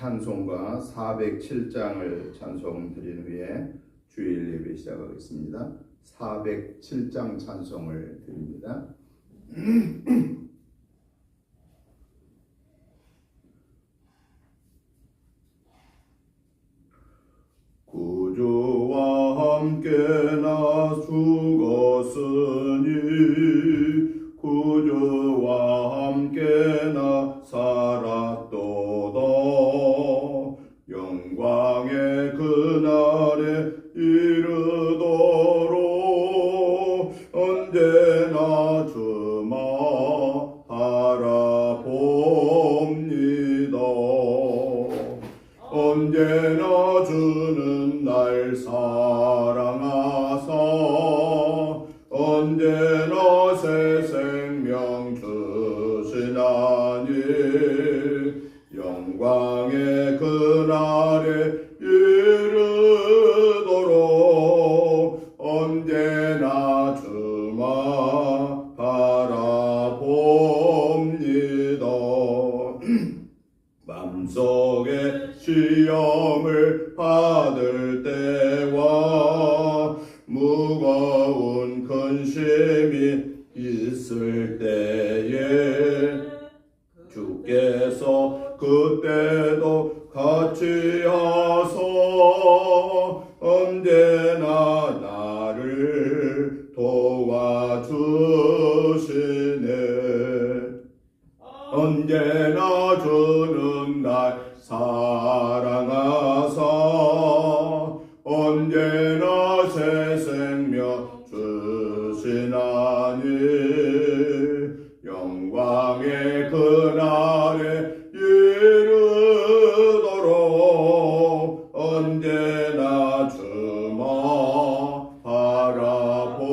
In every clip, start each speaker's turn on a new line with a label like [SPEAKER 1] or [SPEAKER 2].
[SPEAKER 1] 찬송가 407장을 찬송드린 후에 주일 예배 시작하겠습니다. 407장 찬송을 드립니다. 구주와 함께 나 죽었으니 구주와 함께 나 살았도다. 영광의 그날에 이르도록 언제나 주만 바라봅니다. 언제나 주는 날 사랑하사 언제나 새 생명 주시나니 영광의 그날에 이르도록 언제나 주만 바라봅니다. 맘속에 시험을 받을 때와 무거운 근심이 있을 때에 주께서 그때도 같이 하사 언제나 나를 도와주시네. 언제나 주는 날 사랑하사 언제나 새 생명 주시나니 영광의 그날에 이르도록 언제나 주만 바라봅니다.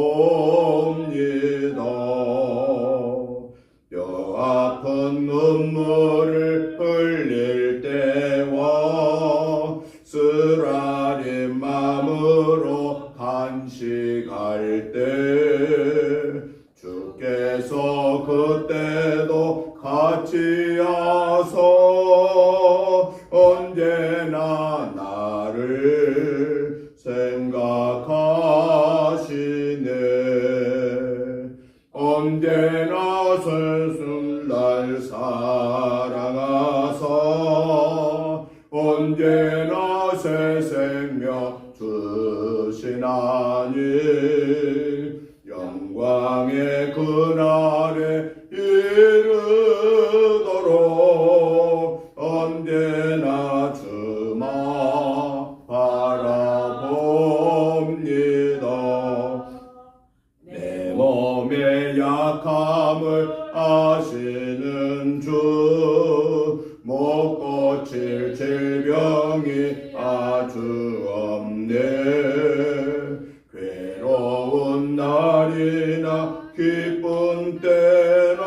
[SPEAKER 1] 뼈 아픈 눈물을 흘릴 때와 쓰라린 마음으로 간식할 때 주께서 그때도 같이 하사 언제나 나를 생각하시네. 언제나 설순날 사랑하사 언제나 새 생명 주시나니 영광의 그날에 이르도록 언제나 주만 바라봅니다. 내 몸의 약함을 아시는 주 못 고칠 질병이 아주 없네. 괴로운 날이나 기쁜 때나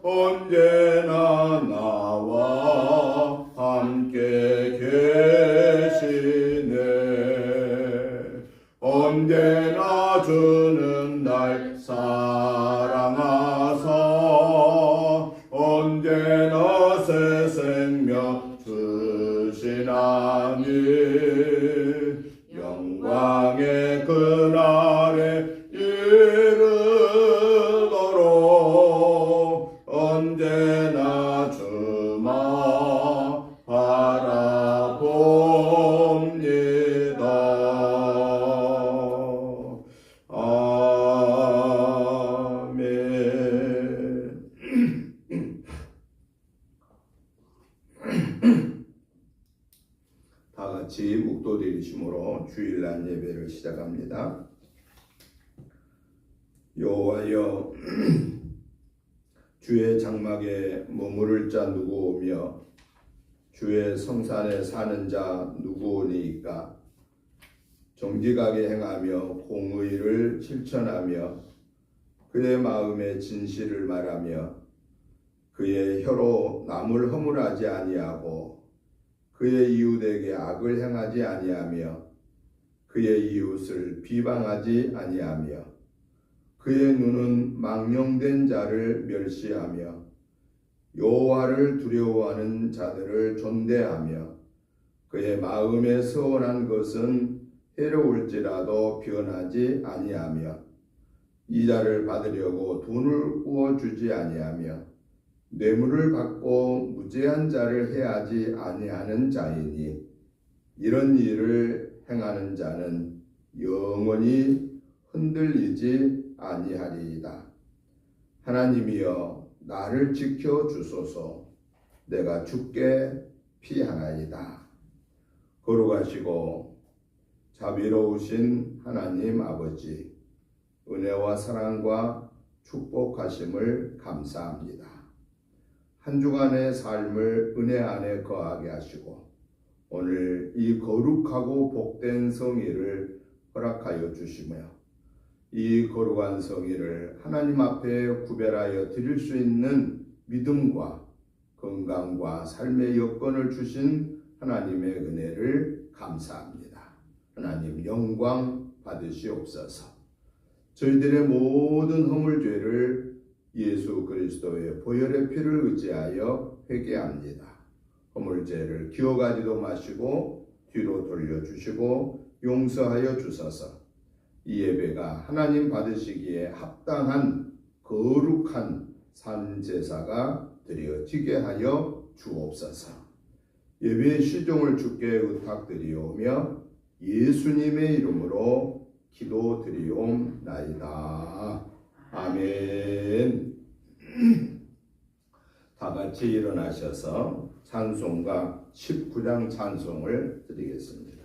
[SPEAKER 1] 언제나 나와 함께 계시네. 언제나 주는 날 사랑하사 언제나 새 생명 주시나니 영광의 그날에 이르도록 언제나 주만 바라봅니다. 아멘. 다 같이 묵도드리심으로 주일날 예배를 시작합니다. 여호와여, 주의 장막에 머무를 자 누구 오며 주의 성산에 사는 자 누구 오니이까. 정직하게 행하며 공의를 실천하며 그의 마음에 진실을 말하며 그의 혀로 남을 허물하지 아니하고 그의 이웃에게 악을 행하지 아니하며 그의 이웃을 비방하지 아니하며 그의 눈은 망령된 자를 멸시하며 여호와를 두려워하는 자들을 존대하며 그의 마음에 서원한 것은 해로울지라도 변하지 아니하며 이자를 받으려고 돈을 구워주지 아니하며 뇌물을 받고 무죄한 자를 해하지 아니하는 자이니 이런 일을 행하는 자는 영원히 흔들리지 아니하리이다. 하나님이여 나를 지켜 주소서. 내가 죽게 피하나이다. 거룩하시고 자비로우신 하나님 아버지, 은혜와 사랑과 축복하심을 감사합니다. 한 주간의 삶을 은혜 안에 거하게 하시고 오늘 이 거룩하고 복된 성의를 허락하여 주시며 이 거룩한 성의를 하나님 앞에 구별하여 드릴 수 있는 믿음과 건강과 삶의 여건을 주신 하나님의 은혜를 감사합니다. 하나님 영광 받으시옵소서. 저희들의 모든 허물죄를 예수 그리스도의 보혈의 피를 의지하여 회개합니다. 허물죄를 기억하지도 마시고 뒤로 돌려주시고 용서하여 주소서. 이 예배가 하나님 받으시기에 합당한 거룩한 산제사가 드려지게 하여 주옵소서. 예배의 시종을 주께 의탁드리오며 예수님의 이름으로 기도드리옵나이다. 아멘. 다 같이 일어나셔서 찬송가 19장 찬송을 드리겠습니다.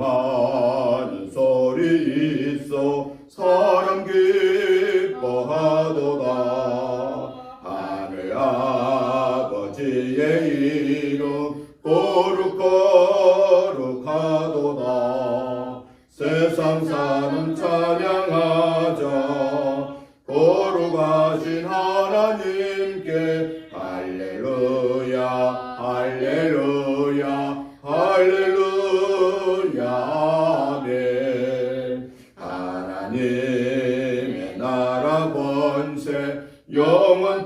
[SPEAKER 1] 찬송하는 소리 있어 사람 기뻐하도다. 하늘 아버지의 이름 거룩하도다. 세상 사람 찬양하자. 거룩하신 하나님께 할렐루야 할렐루야 할렐루야 아멘. 하나님의 나라 권세 영원토록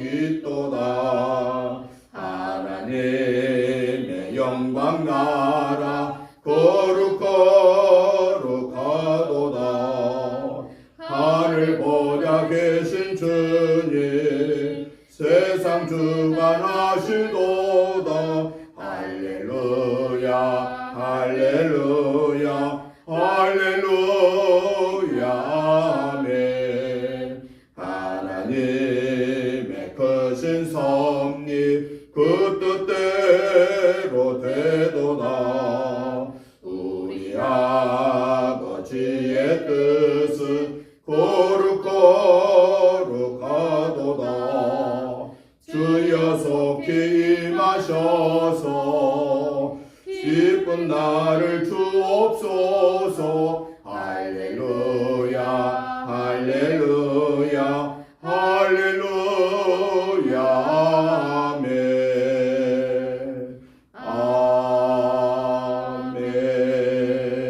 [SPEAKER 1] 있도다. 하나님의 영광 나라 거룩하도다. 하늘 보좌 계신 주님 세상 주관하시도다. 할렐루야 할렐루야 할렐루야 아멘. 하나님의 크신 섭리 그 뜻대로 되도다. 우리 아버지의 뜻은 거룩하도다. 주여 속히 임하셔서 기쁜 날을 주옵소서. 할렐루야 할렐루야 할렐루야 아멘.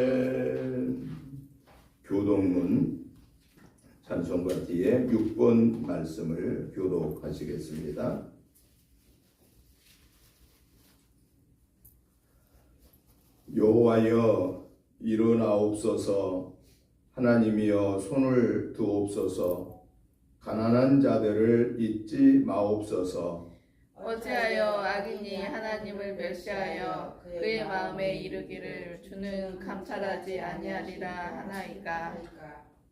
[SPEAKER 1] 아멘. 교독문 찬송가 뒤에 6번 말씀을 교독하시겠습니다. 여호와여 일어나옵소서. 하나님이여 손을 드옵소서. 가난한 자들을 잊지 마옵소서.
[SPEAKER 2] 어찌하여 악인이 하나님을 멸시하여 그의 마음에 이르기를 주는 감찰하지 아니하리라 하나이까.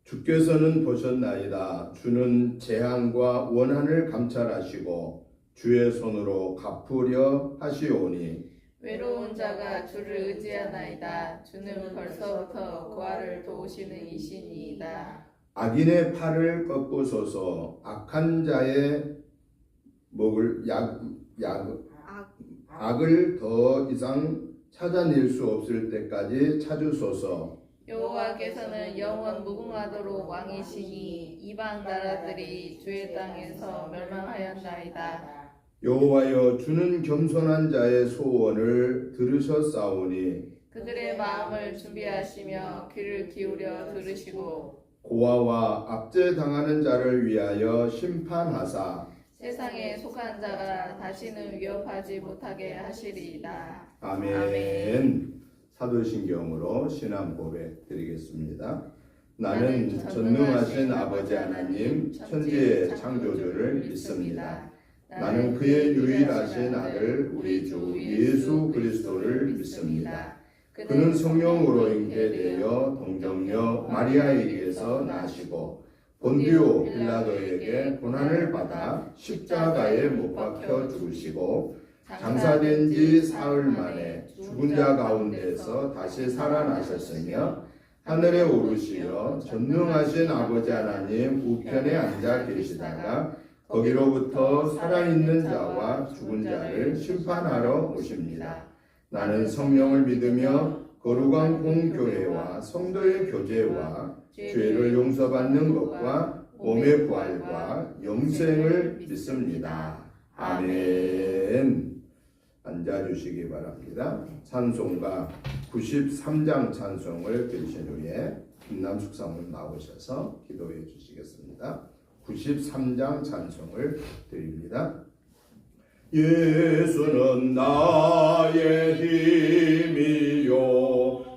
[SPEAKER 1] 주께서는 보셨나이다. 주는 재앙과 원한을 감찰하시고 주의 손으로 갚으려 하시오니
[SPEAKER 2] 외로운 자가 주를 의지하나이다. 주는 벌써부터 고아를 도우시는 이시니이다.
[SPEAKER 1] 악인의 팔을 꺾으소서. 악한 자의 먹을 악을 더 이상 찾아낼 수 없을 때까지 찾으소서.
[SPEAKER 2] 여호와께서는 영원 무궁하도록 왕이시니 이방 나라들이 주의 땅에서 멸망하였나이다.
[SPEAKER 1] 여호와여 주는 겸손한 자의 소원을 들으셨사오니
[SPEAKER 2] 그들의 마음을 준비하시며 귀를 기울여 들으시고
[SPEAKER 1] 고아와 압제당하는 자를 위하여 심판하사
[SPEAKER 2] 세상에 속한 자가 다시는 위협하지 못하게 하시리이다.
[SPEAKER 1] 아멘.
[SPEAKER 2] 아멘.
[SPEAKER 1] 사도신경으로 신앙 고백 드리겠습니다. 나는 전능하신 아버지 하나님 천지의 창조주를 믿습니다. 나는 그의 유일하신 아들 우리 주 예수 그리스도를 믿습니다. 그는 성령으로 잉태되어 동정녀 마리아에게서 나시고 본디오 빌라도에게 고난을 받아 십자가에 못 박혀 죽으시고 장사된 지 사흘 만에 죽은 자 가운데서 다시 살아나셨으며 하늘에 오르시어 전능하신 아버지 하나님 우편에 앉아 계시다가 거기로부터 살아있는 자와 죽은 자를 심판하러 오십니다. 나는 성령을 믿으며 거룩한 공교회와 성도의 교제와 죄를 용서받는 것과 몸의 부활과 영생을 믿습니다. 아멘. 앉아주시기 바랍니다. 찬송가 93장 찬송을 들으신 후에 김남숙 사모님 나오셔서 기도해 주시겠습니다. 93장 찬송을 드립니다. 예수는 나의 힘이요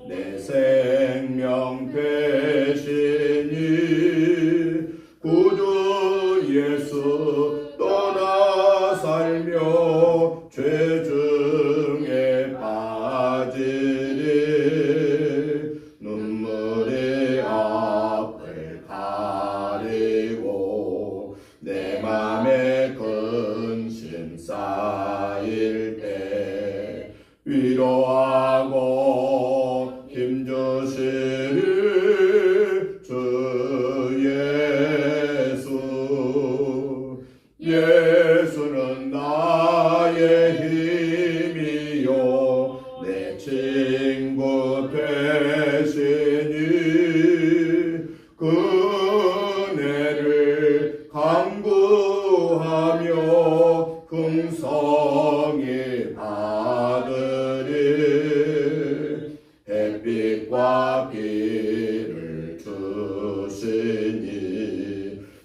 [SPEAKER 1] 내 생명 되시니 구주 예수 떠나 살며 죄 중에 빠지리 눈물이 앞을 가리고 내 맘에 근심 쌓일 때 위로하고 힘주시리 주 예수. 예수는 나의 힘이요 내 친구 되시니 그네를 간구하며 긍성히 받으리. 햇빛과 비를 주시니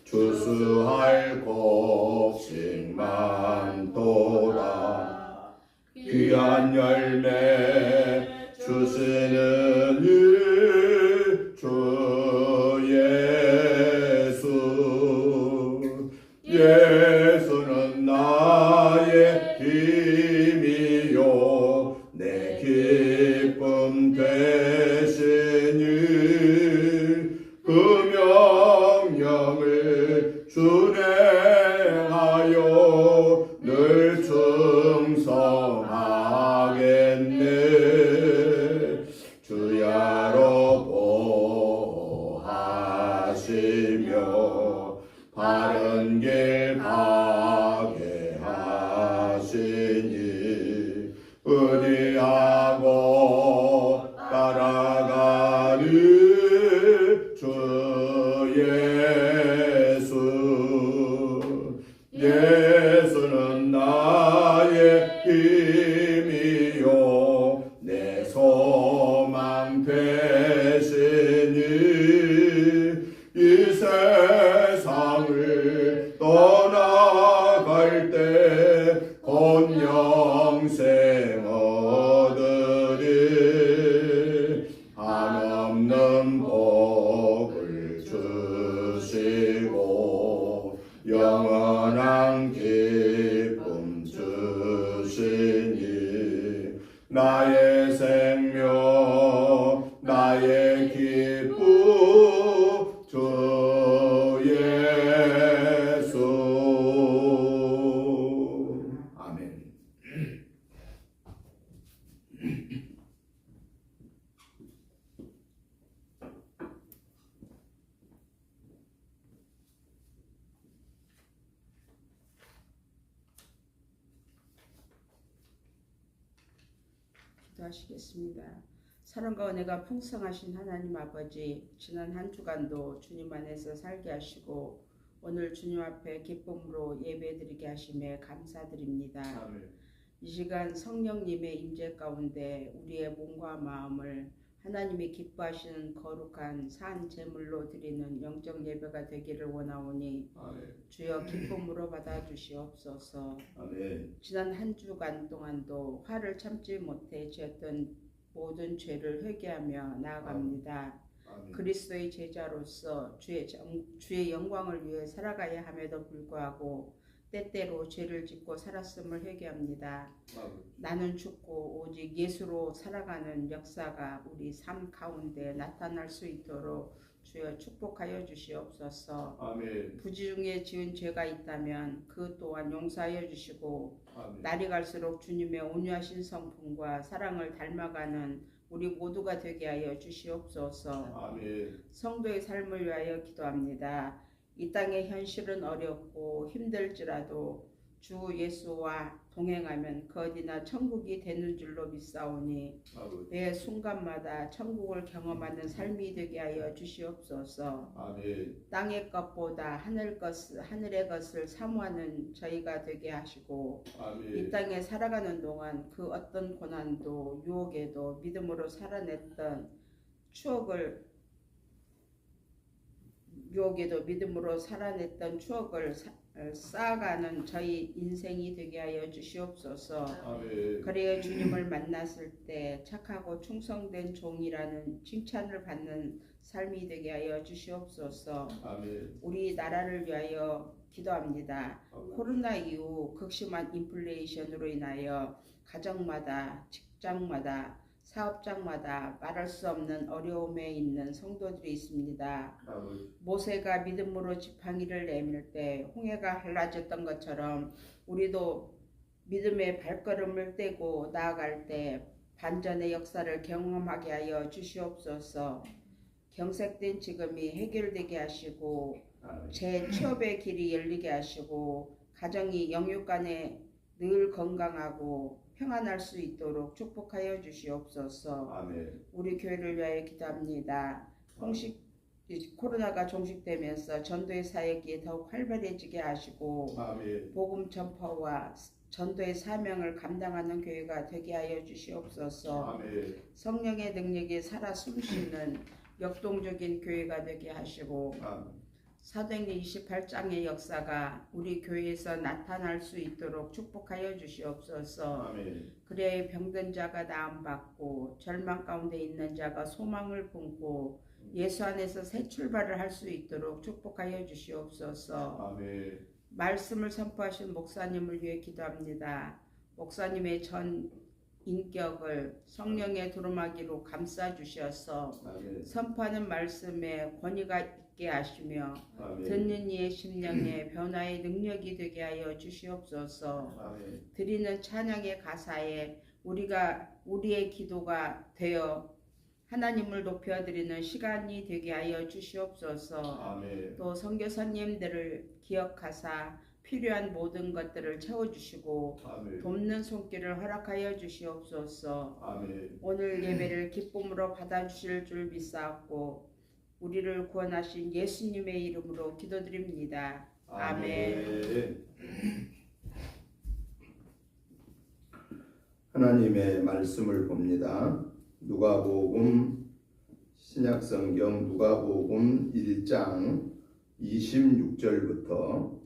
[SPEAKER 1] 주수할 곡식 많도다. 귀한 열매 주시는 주 예수. 예수는 나의 힘이요 내 기쁨 되시니 그 명령을 준행하여 늘 충성하겠네. 주야로 보호하시며 바른 길 가게 하시니 의리하고 따라가리 주 예수. 예수는 나의 힘이요 내 소망 되시니 이 세상을 떠나갈 때 곧 영생 얻으리. 한없는 복을 주시고 영원한 기쁨 주시니 나의 생명 나의 기쁨 주 예수. 아멘.
[SPEAKER 3] 기도하시겠습니다. 사랑과 은혜가 풍성하신 하나님 아버지, 지난 한 주간도 주님 안에서 살게 하시고 오늘 주님 앞에 기쁨으로 예배드리게 하심에 감사드립니다.
[SPEAKER 1] 아멘.
[SPEAKER 3] 이 시간 성령님의 임재 가운데 우리의 몸과 마음을 하나님이 기뻐하시는 거룩한 산 제물로 드리는 영적 예배가 되기를 원하오니
[SPEAKER 1] 아멘.
[SPEAKER 3] 주여 기쁨으로 받아주시옵소서.
[SPEAKER 1] 아멘.
[SPEAKER 3] 지난 한 주간 동안도 화를 참지 못해 지었던 모든 죄를 회개하며 나아갑니다.
[SPEAKER 1] 아멘.
[SPEAKER 3] 그리스도의 제자로서 주의 영광을 위해 살아가야 함에도 불구하고 때때로 죄를 짓고 살았음을 회개합니다.
[SPEAKER 1] 아멘.
[SPEAKER 3] 나는 죽고 오직 예수로 살아가는 역사가 우리 삶 가운데 나타날 수 있도록 주여 축복하여 주시옵소서.
[SPEAKER 1] 아멘.
[SPEAKER 3] 부지 중에 지은 죄가 있다면 그 또한 용서하여 주시고
[SPEAKER 1] 아멘.
[SPEAKER 3] 날이 갈수록 주님의 온유하신 성품과 사랑을 닮아가는 우리 모두가 되게 하여 주시옵소서.
[SPEAKER 1] 아멘.
[SPEAKER 3] 성도의 삶을 위하여 기도합니다. 이 땅의 현실은 어렵고 힘들지라도 주 예수와 동행하면 그 어디나 천국이 되는 줄로 믿사오니
[SPEAKER 1] 아멘.
[SPEAKER 3] 매 순간마다 천국을 경험하는 삶이 되게 하여 주시옵소서.
[SPEAKER 1] 아멘.
[SPEAKER 3] 땅의 것보다 하늘의 것을 사모하는 저희가 되게 하시고 이
[SPEAKER 1] 아멘.
[SPEAKER 3] 땅에 살아가는 동안 그 어떤 고난도 유혹에도 믿음으로 살아냈던 추억을 쌓아가는 저희 인생이 되게 하여 주시옵소서.
[SPEAKER 1] 아멘.
[SPEAKER 3] 그래야 주님을 만났을 때 착하고 충성된 종이라는 칭찬을 받는 삶이 되게 하여 주시옵소서.
[SPEAKER 1] 아멘.
[SPEAKER 3] 우리 나라를 위하여 기도합니다.
[SPEAKER 1] 아멘.
[SPEAKER 3] 코로나 이후 극심한 인플레이션으로 인하여 가정마다 직장마다 사업장마다 말할 수 없는 어려움에 있는 성도들이 있습니다.
[SPEAKER 1] 아멘.
[SPEAKER 3] 모세가 믿음으로 지팡이를 내밀 때 홍해가 갈라졌던 것처럼 우리도 믿음의 발걸음을 떼고 나아갈 때 반전의 역사를 경험하게 하여 주시옵소서. 경색된 지금이 해결되게 하시고
[SPEAKER 1] 아멘.
[SPEAKER 3] 제 취업의 길이 열리게 하시고 가정이 영육 간에 늘 건강하고 평안할 수 있도록 축복하여 주시옵소서.
[SPEAKER 1] 아멘.
[SPEAKER 3] 우리 교회를 위하여 기도합니다. 코로나가 종식되면서 전도의 사역이 더욱 활발해지게 하시고
[SPEAKER 1] 아멘.
[SPEAKER 3] 복음 전파와 전도의 사명을 감당하는 교회가 되게 하여 주시옵소서.
[SPEAKER 1] 아멘.
[SPEAKER 3] 성령의 능력이 살아 숨쉬는 역동적인 교회가 되게 하시고
[SPEAKER 1] 아멘.
[SPEAKER 3] 사도행전 28장의 역사가 우리 교회에서 나타날 수 있도록 축복하여 주시옵소서.
[SPEAKER 1] 아멘.
[SPEAKER 3] 그래야 병든 자가 나음받고 절망 가운데 있는 자가 소망을 품고 예수 안에서 새 출발을 할 수 있도록 축복하여 주시옵소서.
[SPEAKER 1] 아멘.
[SPEAKER 3] 말씀을 선포하신 목사님을 위해 기도합니다. 목사님의 전 인격을 성령의 두루마기로 감싸 주셔서
[SPEAKER 1] 아멘.
[SPEAKER 3] 선포하는 말씀에 권위가 있게 하시며
[SPEAKER 1] 아멘.
[SPEAKER 3] 듣는 이의 심령에 변화의 능력이 되게 하여 주시옵소서.
[SPEAKER 1] 아멘.
[SPEAKER 3] 드리는 찬양의 가사에 우리의 기도가 되어 하나님을 높여드리는 시간이 되게 하여 주시옵소서.
[SPEAKER 1] 아멘.
[SPEAKER 3] 또 선교사님들을 기억하사 필요한 모든 것들을 채워주시고
[SPEAKER 1] 아멘.
[SPEAKER 3] 돕는 손길을 허락하여 주시옵소서.
[SPEAKER 1] 아멘.
[SPEAKER 3] 오늘 예배를 기쁨으로 받아주실 줄 믿사옵고 우리를 구원하신 예수님의 이름으로 기도드립니다. 아멘.
[SPEAKER 1] 하나님의 말씀을 봅니다. 누가복음 신약성경 누가복음 1장 26절부터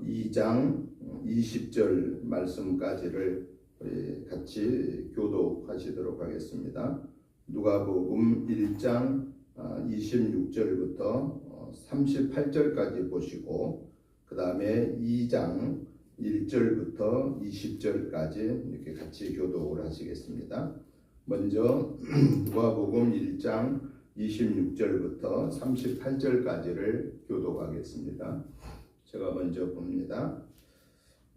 [SPEAKER 1] 2장 20절 말씀까지를 우리 같이 교독하시도록 하겠습니다. 누가복음 1장 26절부터 38절까지 보시고 그 다음에 2장 1절부터 20절까지 이렇게 같이 교독을 하시겠습니다. 먼저 누가복음 1장 26절부터 38절까지를 교독하겠습니다. 제가 먼저 봅니다.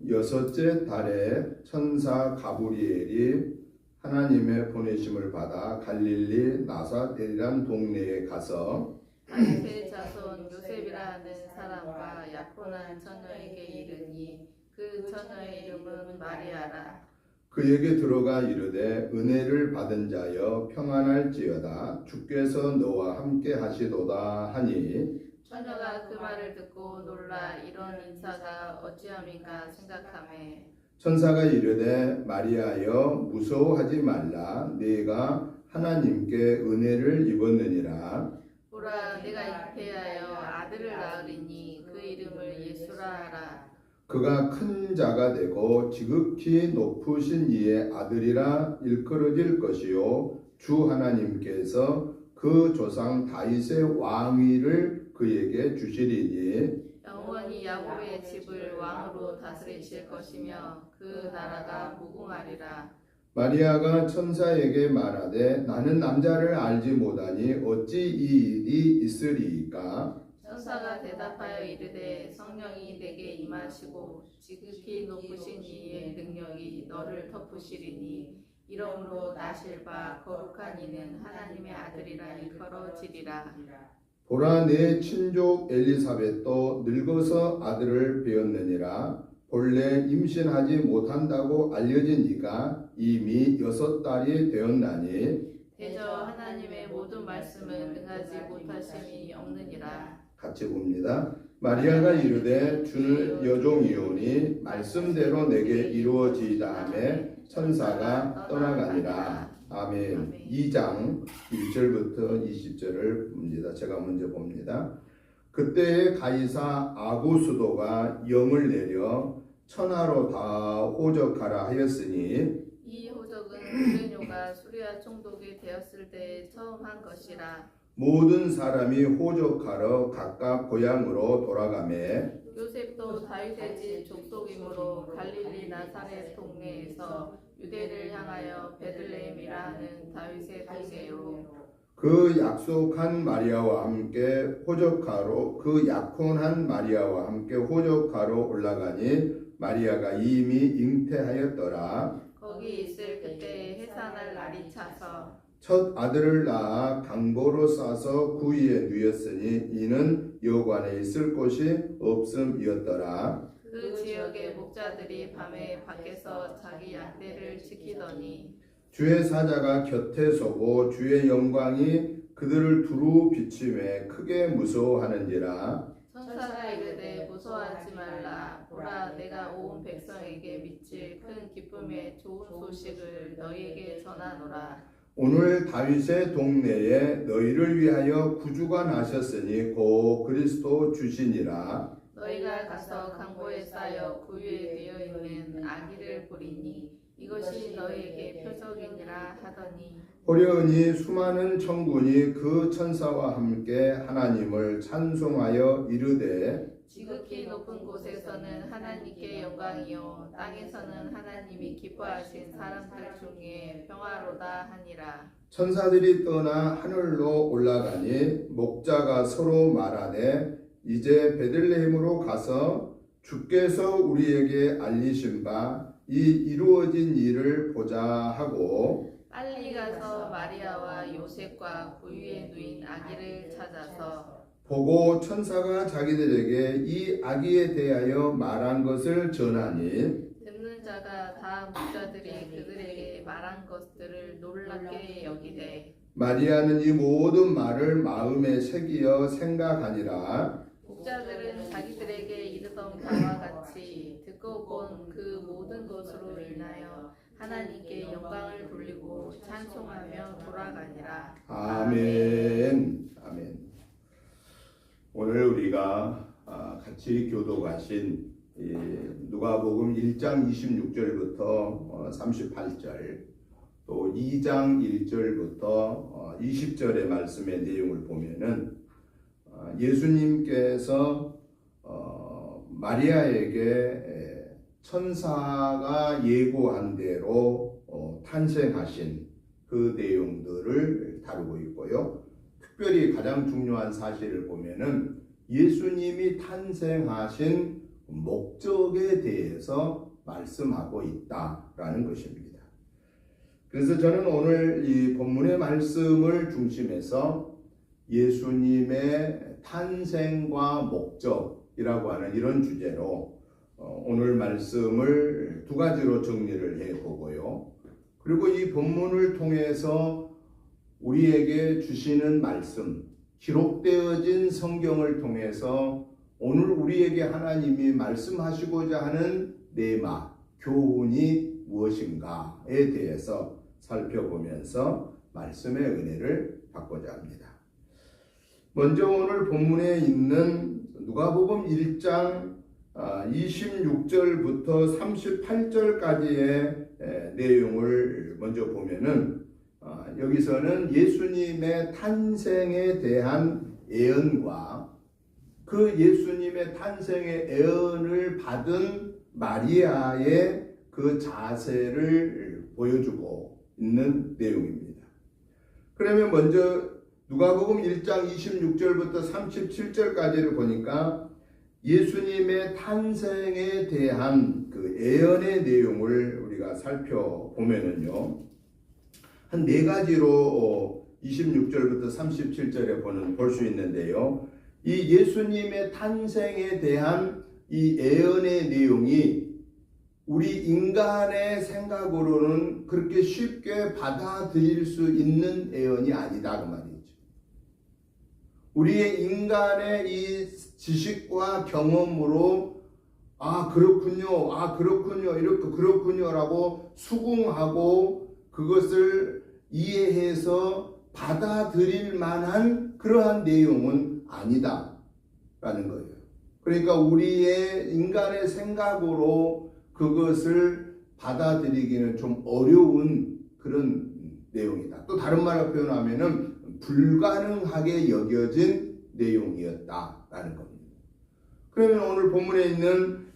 [SPEAKER 1] 여섯째 달에 천사 가브리엘이 하나님의 보내심을 받아 갈릴리 나사렛이란 동네에 가서
[SPEAKER 2] 다윗의 자손 요셉이라는 사람과 약혼한 처녀에게 이르니 그 처녀의 이름은 마리아라.
[SPEAKER 1] 그에게 들어가 이르되 은혜를 받은 자여 평안할지어다 주께서 너와 함께 하시도다 하니
[SPEAKER 2] 처녀가 그 말을 듣고 놀라 이런 인사가 어찌함인가 생각하매
[SPEAKER 1] 천사가 이르되 마리아여 무서워하지 말라 네가 하나님께 은혜를 입었느니라.
[SPEAKER 2] 보라 내가 잉태하여 아들을 낳으리니 그 이름을 예수라 하라.
[SPEAKER 1] 그가 큰 자가 되고 지극히 높으신 이의 아들이라 일컬어질 것이요 주 하나님께서 그 조상 다윗의 왕위를 그에게 주시리니
[SPEAKER 2] 영원히 야곱의 집을 왕으로 다스리실 것이며 그 나라가 무궁하리라.
[SPEAKER 1] 마리아가 천사에게 말하되 나는 남자를 알지 못하니 어찌 이 일이 있으리이까.
[SPEAKER 2] 천사가 대답하여 이르되 성령이 내게 임하시고 지극히 높으신 이의 능력이 너를 덮으시리니 이러므로 나실 바 거룩한 이는 하나님의 아들이라 일컬어지리라.
[SPEAKER 1] 보라 내 친족 엘리사벳도 늙어서 아들을 배었느니라. 본래 임신하지 못한다고 알려진 이가 이미 6달이 되었나니
[SPEAKER 2] 대저 하나님의 모든 말씀은 능하지 못하심이 없느니라.
[SPEAKER 1] 같이 봅니다. 마리아가 이르되 주는 여종이오니 말씀대로 내게 이루어지다음에 천사가 떠나가니라. 아멘. 2장 1절부터 20절을 봅니다. 제가 먼저 봅니다. 그때에 가이사 아구수도가 영을 내려 천하로 다 호적하라 하였으니
[SPEAKER 2] 이 호적은 구레뇨가 수리아 총독이 되었을 때 처음 한 것이라.
[SPEAKER 1] 모든 사람이 호적하러 각각 고향으로 돌아가매
[SPEAKER 2] 요셉도 다윗의 집 족속이므로 갈릴리 나사렛 동네에서 유대를 향하여 베들레헴이라 하는 다윗의 동네로
[SPEAKER 1] 그 약속한 마리아와 함께 호적하러 그 약혼한 마리아와 함께 호적하러 올라가니 마리아가 이미 잉태하였더라.
[SPEAKER 2] 거기 있을 그때에 해산할 날이 차서
[SPEAKER 1] 첫 아들을 낳아 강보로 싸서 구이에 누였으니 이는 여관에 있을 곳이 없음이었더라.
[SPEAKER 2] 그 지역의 목자들이 밤에 밖에서 자기 양떼를 지키더니
[SPEAKER 1] 주의 사자가 곁에 서고 주의 영광이 그들을 두루 비침에 크게 무서워하는지라.
[SPEAKER 2] 천사가 이르되 무서워하지 말라. 보라 내가 온 백성에게 미칠 큰 기쁨의 좋은 소식을 너희에게 전하노라.
[SPEAKER 1] 오늘 다윗의 동네에 너희를 위하여 구주가 나셨으니 곧 그리스도 주시니라.
[SPEAKER 2] 너희가 가서 강보에 쌓여 구유에 되어 있는 아기를 보리니 이것이 너희에게 표적이니라 하더니
[SPEAKER 1] 호련히 수많은 천군이 그 천사와 함께 하나님을 찬송하여 이르되
[SPEAKER 2] 지극히 높은 곳에서는 하나님께 영광이요 땅에서는 하나님이 기뻐하신 사람들 중에 평화로다 하니라.
[SPEAKER 1] 천사들이 떠나 하늘로 올라가니 목자가 서로 말하되 이제 베들레헴으로 가서 주께서 우리에게 알리신 바 이 이루어진 일을 보자 하고
[SPEAKER 2] 빨리 가서 마리아와 요셉과 구유에 누인 아기를 찾아서
[SPEAKER 1] 보고 천사가 자기들에게 이 아기에 대하여 말한 것을 전하니
[SPEAKER 2] 듣는 자가 다 목자들이 그들에게 말한 것들을 놀랍게 여기되
[SPEAKER 1] 마리아는 이 모든 말을 마음에 새기어 생각하니라.
[SPEAKER 2] 목자들은 자기들에게 이르던 바와 같이 듣고 본 그 모든 것으로 인하여 하나님께 영광을 돌리고 찬송하며 돌아가니라.
[SPEAKER 1] 아멘. 아멘. 오늘 우리가 같이 교독하신 누가복음 1장 26절부터 38절 또 2장 1절부터 20절의 말씀의 내용을 보면은 예수님께서 마리아에게 천사가 예고한 대로 탄생하신 그 내용들을 다루고 있고요. 특별히 가장 중요한 사실을 보면은 예수님이 탄생하신 목적에 대해서 말씀하고 있다라는 것입니다. 그래서 저는 오늘 이 본문의 말씀을 중심해서 예수님의 탄생과 목적이라고 하는 이런 주제로 오늘 말씀을 두 가지로 정리를 해보고요. 그리고 이 본문을 통해서 우리에게 주시는 말씀, 기록되어진 성경을 통해서 오늘 우리에게 하나님이 말씀하시고자 하는 내마, 교훈이 무엇인가에 대해서 살펴보면서 말씀의 은혜를 받고자 합니다. 먼저 오늘 본문에 있는 누가복음 1장 26절부터 38절까지의 내용을 먼저 보면은 여기서는 예수님의 탄생에 대한 예언과 그 예수님의 탄생의 예언을 받은 마리아의 그 자세를 보여주고 있는 내용입니다. 그러면 먼저 누가복음 1장 26절부터 37절까지를 보니까 예수님의 탄생에 대한 그 예언의 내용을 우리가 살펴보면은요, 한 네 가지로 26절부터 37절에 볼 수 있는데요. 이 예수님의 탄생에 대한 이 예언의 내용이 우리 인간의 생각으로는 그렇게 쉽게 받아들일 수 있는 예언이 아니다 그 말이죠. 우리의 인간의 이 지식과 경험으로 그렇군요 이렇게 그렇군요라고 수긍하고 그것을 이해해서 받아들일 만한 그러한 내용은 아니다라는 거예요. 그러니까 우리의 인간의 생각으로 그것을 받아들이기는 좀 어려운 그런 내용이다. 또 다른 말로 표현하면은 불가능하게 여겨진 내용이었다라는 겁니다. 그러면 오늘 본문에 있는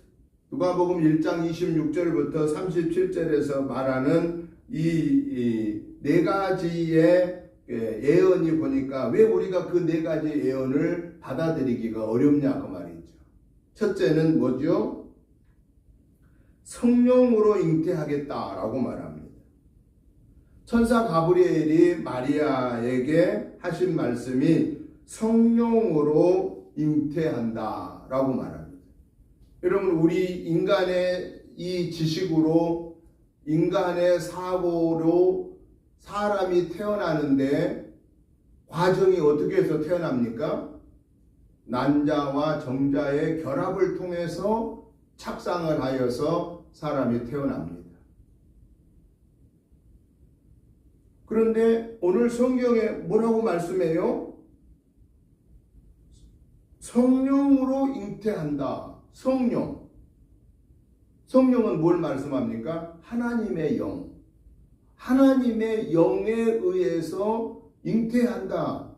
[SPEAKER 1] 누가복음 1장 26절부터 37절에서 말하는 이 네 가지의 예언이 보니까 왜 우리가 그 네 가지 예언을 받아들이기가 어렵냐 그 말이죠. 첫째는 뭐죠? 성령으로 잉태하겠다라고 말합니다. 천사 가브리엘이 마리아에게 하신 말씀이 성령으로 잉태한다라고 말합니다. 여러분, 우리 인간의 이 지식으로 인간의 사고로 사람이 태어나는데 과정이 어떻게 해서 태어납니까? 난자와 정자의 결합을 통해서 착상을 하여서 사람이 태어납니다. 그런데 오늘 성경에 뭐라고 말씀해요? 성령으로 잉태한다. 성령은 뭘 말씀합니까? 하나님의 영. 하나님의 영에 의해서 잉태한다.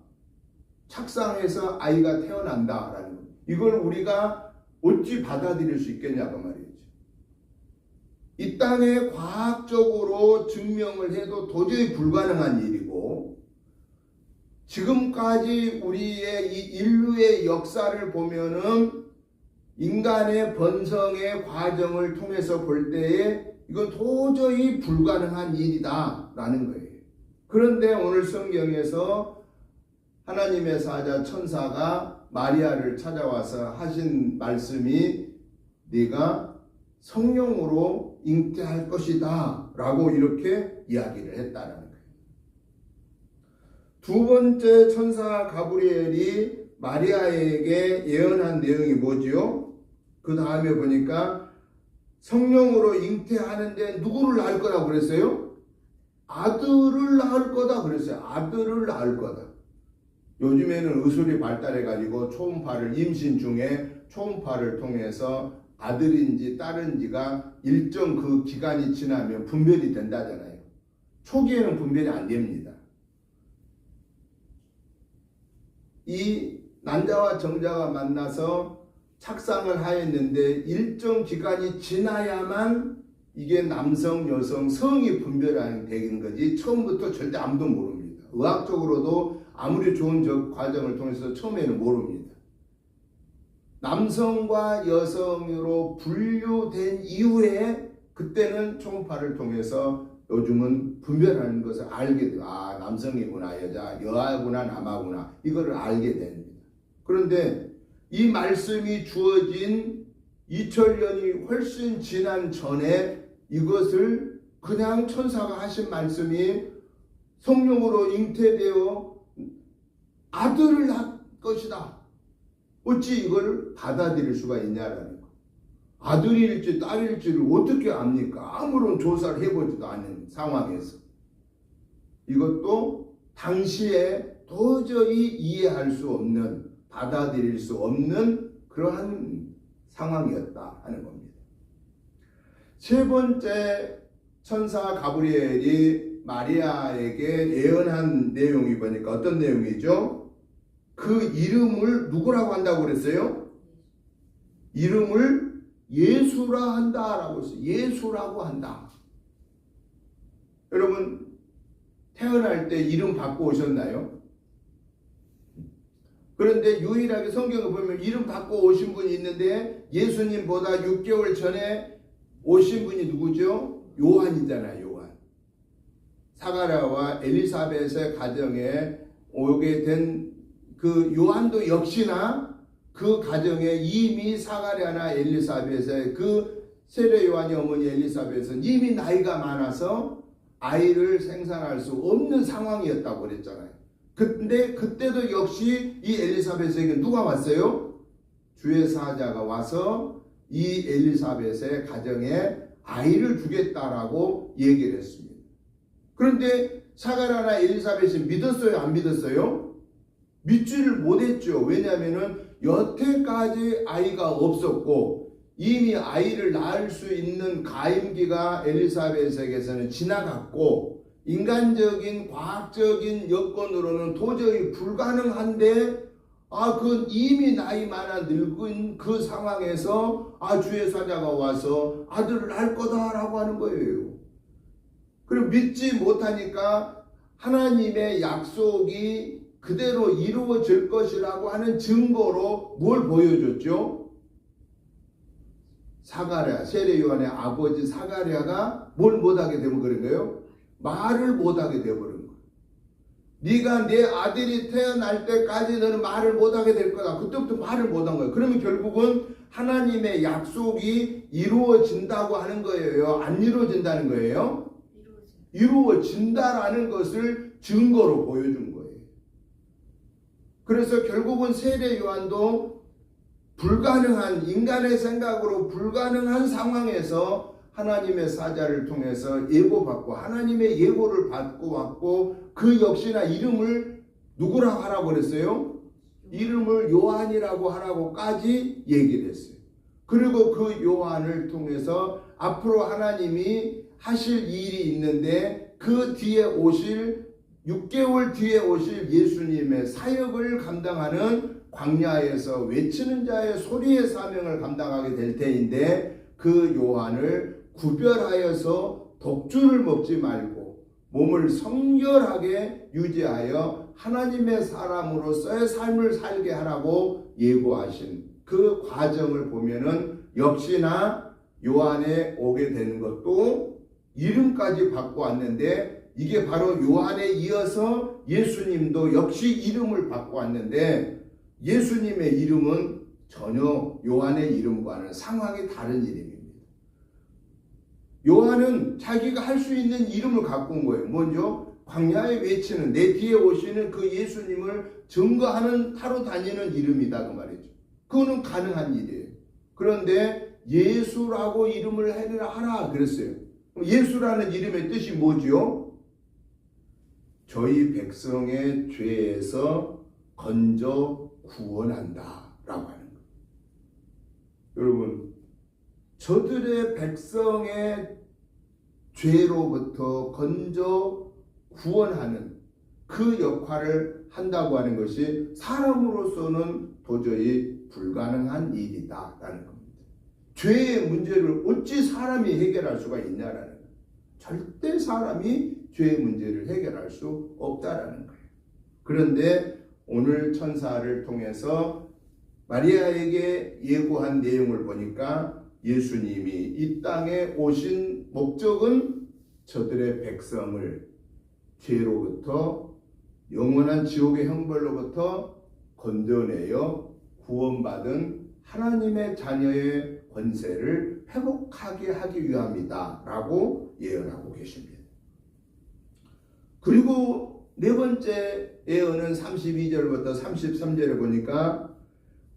[SPEAKER 1] 착상해서 아이가 태어난다라는 것. 이걸 우리가 어찌 받아들일 수 있겠냐 그 말이죠. 이 땅에 과학적으로 증명을 해도 도저히 불가능한 일이고, 지금까지 우리의 이 인류의 역사를 보면은 인간의 번성의 과정을 통해서 볼 때에 이건 도저히 불가능한 일이다 라는 거예요. 그런데 오늘 성경에서 하나님의 사자 천사가 마리아를 찾아와서 하신 말씀이 네가 성령으로 잉태할 것이다 라고 이렇게 이야기를 했다는 거예요. 두 번째 천사 가브리엘이 마리아에게 예언한 내용이 뭐지요? 그 다음에 보니까 성령으로 잉태하는데 누구를 낳을 거라고 그랬어요? 아들을 낳을 거다 그랬어요. 아들을 낳을 거다. 요즘에는 의술이 발달해가지고 초음파를 임신 중에 초음파를 통해서 아들인지 딸인지가 일정 그 기간이 지나면 분별이 된다잖아요. 초기에는 분별이 안 됩니다. 이 난자와 정자가 만나서 착상을 하였는데 일정 기간이 지나야만 이게 남성, 여성, 성이 분별되는 거지 처음부터 절대 아무도 모릅니다. 의학적으로도 아무리 좋은 과정을 통해서 처음에는 모릅니다. 남성과 여성으로 분류된 이후에 그때는 초음파를 통해서 요즘은 분별하는 것을 알게 돼요. 아, 남성이구나, 여아구나, 남아구나 이거를 알게 됩니다. 그런데 이 말씀이 주어진 2000년이 훨씬 지난 전에 이것을 그냥 천사가 하신 말씀이 성령으로 잉태되어 아들을 낳을 것이다. 어찌 이걸 받아들일 수가 있냐라는 거. 아들일지 딸일지를 어떻게 압니까? 아무런 조사를 해보지도 않은 상황에서. 이것도 당시에 도저히 이해할 수 없는, 받아들일 수 없는 그러한 상황이었다 하는 겁니다. 세 번째, 천사 가브리엘이 마리아에게 예언한 내용이 보니까 어떤 내용이죠? 그 이름을 누구라고 한다고 그랬어요? 이름을 예수라 한다라고 했어요. 예수라고 한다. 여러분, 태어날 때 이름 바꿔 오셨나요? 그런데 유일하게 성경을 보면 이름 바꿔 오신 분이 있는데 예수님보다 6개월 전에 오신 분이 누구죠? 요한이잖아요. 요한. 사가랴와 엘리사벳의 가정에 오게 된 그 요한도 역시나 그 가정에 이미 사가랴나 엘리사벳의 그 세례 요한의 어머니 엘리사벳은 이미 나이가 많아서 아이를 생산할 수 없는 상황이었다고 그랬잖아요. 근데 그때도 역시 이 엘리사벳에게 누가 왔어요? 주의 사자가 와서 이 엘리사벳의 가정에 아이를 주겠다라고 얘기를 했습니다. 그런데 사가랴나 엘리사벳이 믿었어요? 안 믿었어요? 믿지를 못했죠. 왜냐하면 여태까지 아이가 없었고 이미 아이를 낳을 수 있는 가임기가 엘리사벳에게서는 지나갔고 인간적인 과학적인 여건으로는 도저히 불가능한데 그 이미 나이 많아 늙은 그 상황에서 주의 사자가 와서 아들을 낳을 거다라고 하는 거예요. 그리고 믿지 못하니까 하나님의 약속이 그대로 이루어질 것이라고 하는 증거로 뭘 보여줬죠? 사가랴, 세례 요한의 아버지 사가랴가 뭘 못하게 되면 그런 거예요? 말을 못하게 되어버린 거예요. 네가 내 아들이 태어날 때까지 너는 말을 못하게 될 거다. 그때부터 말을 못한 거예요. 그러면 결국은 하나님의 약속이 이루어진다고 하는 거예요? 안 이루어진다는 거예요? 이루어진다라는 것을 증거로 보여준 거예요. 그래서 결국은 세례 요한도 불가능한, 인간의 생각으로 불가능한 상황에서 하나님의 사자를 통해서 예고받고 하나님의 예고를 받고 왔고 그 역시나 이름을 누구라고 하라고 그랬어요? 이름을 요한이라고 하라고까지 얘기를 했어요. 그리고 그 요한을 통해서 앞으로 하나님이 하실 일이 있는데 그 뒤에 오실 6개월 뒤에 오실 예수님의 사역을 감당하는 광야에서 외치는 자의 소리의 사명을 감당하게 될 때인데 그 요한을 구별하여서 독주를 먹지 말고 몸을 성결하게 유지하여 하나님의 사람으로서의 삶을 살게 하라고 예고하신 그 과정을 보면은 역시나 요한에 오게 되는 것도 이름까지 받고 왔는데 이게 바로 요한에 이어서 예수님도 역시 이름을 받고 왔는데 예수님의 이름은 전혀 요한의 이름과는 상황이 다른 이름입니다. 요한은 자기가 할 수 있는 이름을 갖고 온 거예요. 먼저 광야에 외치는 내 뒤에 오시는 그 예수님을 증거하는 하러 다니는 이름이다 그 말이죠. 그거는 가능한 일이에요. 그런데 예수라고 이름을 하라 그랬어요. 예수라는 이름의 뜻이 뭐죠? 저희 백성의 죄에서 건져 구원한다 라고 하는 거예요. 여러분, 저들의 백성의 죄로부터 건져 구원하는 그 역할을 한다고 하는 것이 사람으로서는 도저히 불가능한 일이다 라는 겁니다. 죄의 문제를 어찌 사람이 해결할 수가 있냐라는 거예요. 절대 사람이 죄의 문제를 해결할 수 없다라는 거예요. 그런데 오늘 천사를 통해서 마리아에게 예고한 내용을 보니까 예수님이 이 땅에 오신 목적은 저들의 백성을 죄로부터 영원한 지옥의 형벌로부터 건져내어 구원받은 하나님의 자녀의 권세를 회복하게 하기 위함이다 라고 예언하고 계십니다. 그리고 네 번째 예언은 32절부터 33절에 보니까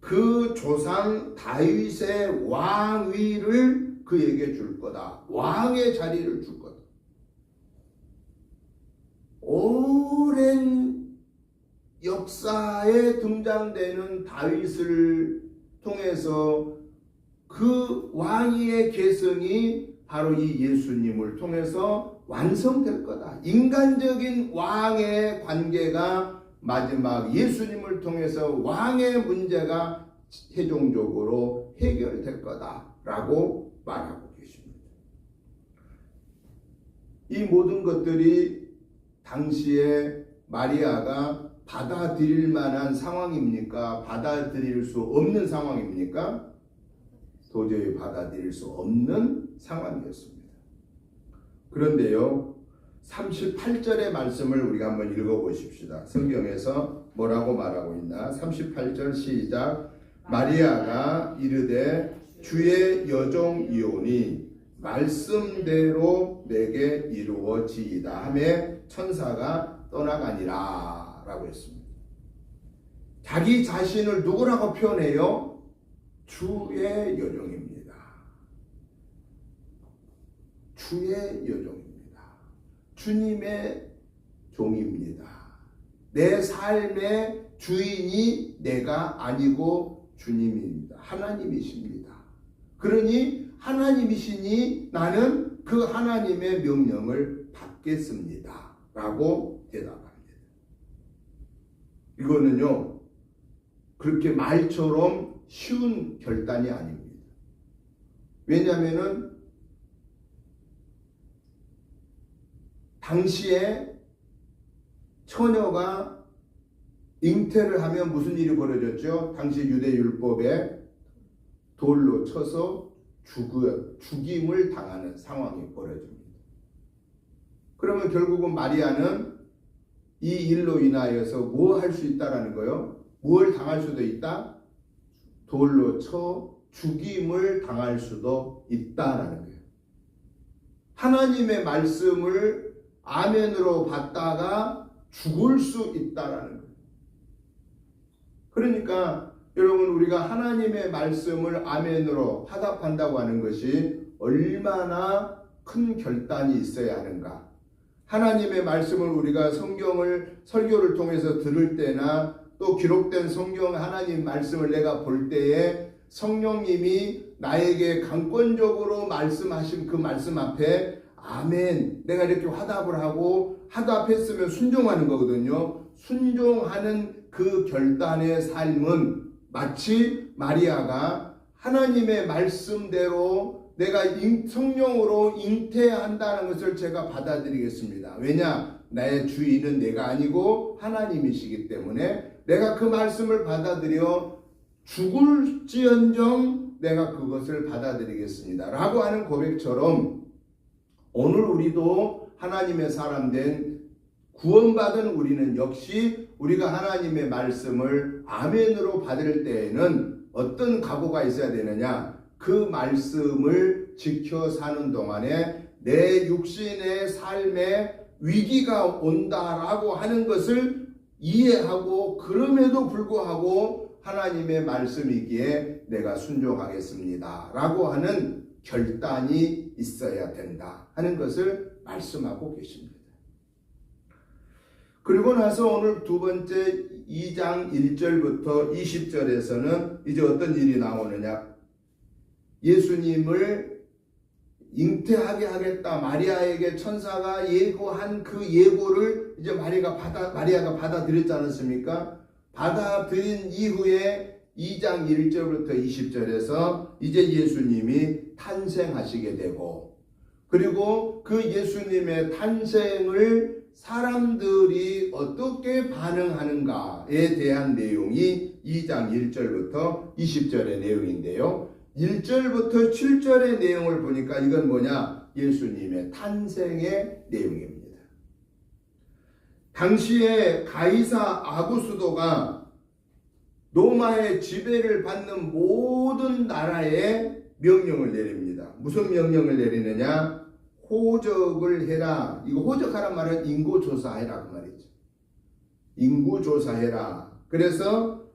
[SPEAKER 1] 그 조상 다윗의 왕위를 그에게 줄 거다. 왕의 자리를 줄 거다. 오랜 역사에 등장되는 다윗을 통해서 그 왕위의 계승이 바로 이 예수님을 통해서 완성될 거다. 인간적인 왕의 관계가 마지막 예수님을 통해서 왕의 문제가 최종적으로 해결될 거다라고 말하고 계십니다. 이 모든 것들이 당시에 마리아가 받아들일 만한 상황입니까? 받아들일 수 없는 상황입니까? 도저히 받아들일 수 없는 상황이었습니다. 그런데요, 38절의 말씀을 우리가 한번 읽어보십시다. 성경에서 뭐라고 말하고 있나? 38절 시작. 마리아가 이르되 주의 여종이오니 말씀대로 내게 이루어지이다 하며 천사가 떠나가니라 라고 했습니다. 자기 자신을 누구라고 표현해요? 주의 여종입니다. 주의 여종입니다. 주님의 종입니다. 내 삶의 주인이 내가 아니고 주님입니다. 하나님이십니다. 그러니 하나님이시니 나는 그 하나님의 명령을 받겠습니다. 라고 대답합니다. 이거는요, 그렇게 말처럼 쉬운 결단이 아닙니다. 왜냐하면은 당시에 처녀가 잉태를 하면 무슨 일이 벌어졌죠? 당시 유대 율법에 돌로 쳐서 죽임을 당하는 상황이 벌어집니다. 그러면 결국은 마리아는 이 일로 인하여서 뭐 할 수 있다라는 거요? 뭘 당할 수도 있다? 돌로 쳐 죽임을 당할 수도 있다라는 거예요. 하나님의 말씀을 아멘으로 받다가 죽을 수 있다라는 거예요. 그러니까 여러분, 우리가 하나님의 말씀을 아멘으로 화답한다고 하는 것이 얼마나 큰 결단이 있어야 하는가. 하나님의 말씀을 우리가 설교를 통해서 들을 때나 또 기록된 성경 하나님 말씀을 내가 볼 때에 성령님이 나에게 강권적으로 말씀하신 그 말씀 앞에 아멘, 내가 이렇게 화답을 하고 화답했으면 순종하는 거거든요. 순종하는 그 결단의 삶은 마치 마리아가 하나님의 말씀대로 내가 성령으로 잉태한다는 것을 제가 받아들이겠습니다. 왜냐? 나의 주인은 내가 아니고 하나님이시기 때문에 내가 그 말씀을 받아들여 죽을지언정 내가 그것을 받아들이겠습니다. 라고 하는 고백처럼 오늘 우리도 하나님의 사람 된 구원받은 우리는 역시 우리가 하나님의 말씀을 아멘으로 받을 때에는 어떤 각오가 있어야 되느냐? 그 말씀을 지켜 사는 동안에 내 육신의 삶에 위기가 온다라고 하는 것을 이해하고 그럼에도 불구하고 하나님의 말씀이기에 내가 순종하겠습니다 라고 하는 결단이 있어야 된다 하는 것을 말씀하고 계십니다. 그리고 나서 오늘 두 번째 2장 1절부터 20절에서는 이제 어떤 일이 나오느냐? 예수님을 잉태하게 하겠다. 마리아에게 천사가 예고한 그 예고를 이제 마리아가 받아들였지 않았습니까? 받아들인 이후에 2장 1절부터 20절에서 이제 예수님이 탄생하시게 되고, 그리고 그 예수님의 탄생을 사람들이 어떻게 반응하는가에 대한 내용이 2장 1절부터 20절의 내용인데요. 1절부터 7절의 내용을 보니까 이건 뭐냐? 예수님의 탄생의 내용입니다. 당시에 가이사 아구스도가 로마의 지배를 받는 모든 나라에 명령을 내립니다. 무슨 명령을 내리느냐? 호적을 해라. 이거 호적하란 말은 인구조사해라 그 말이죠. 인구조사해라. 그래서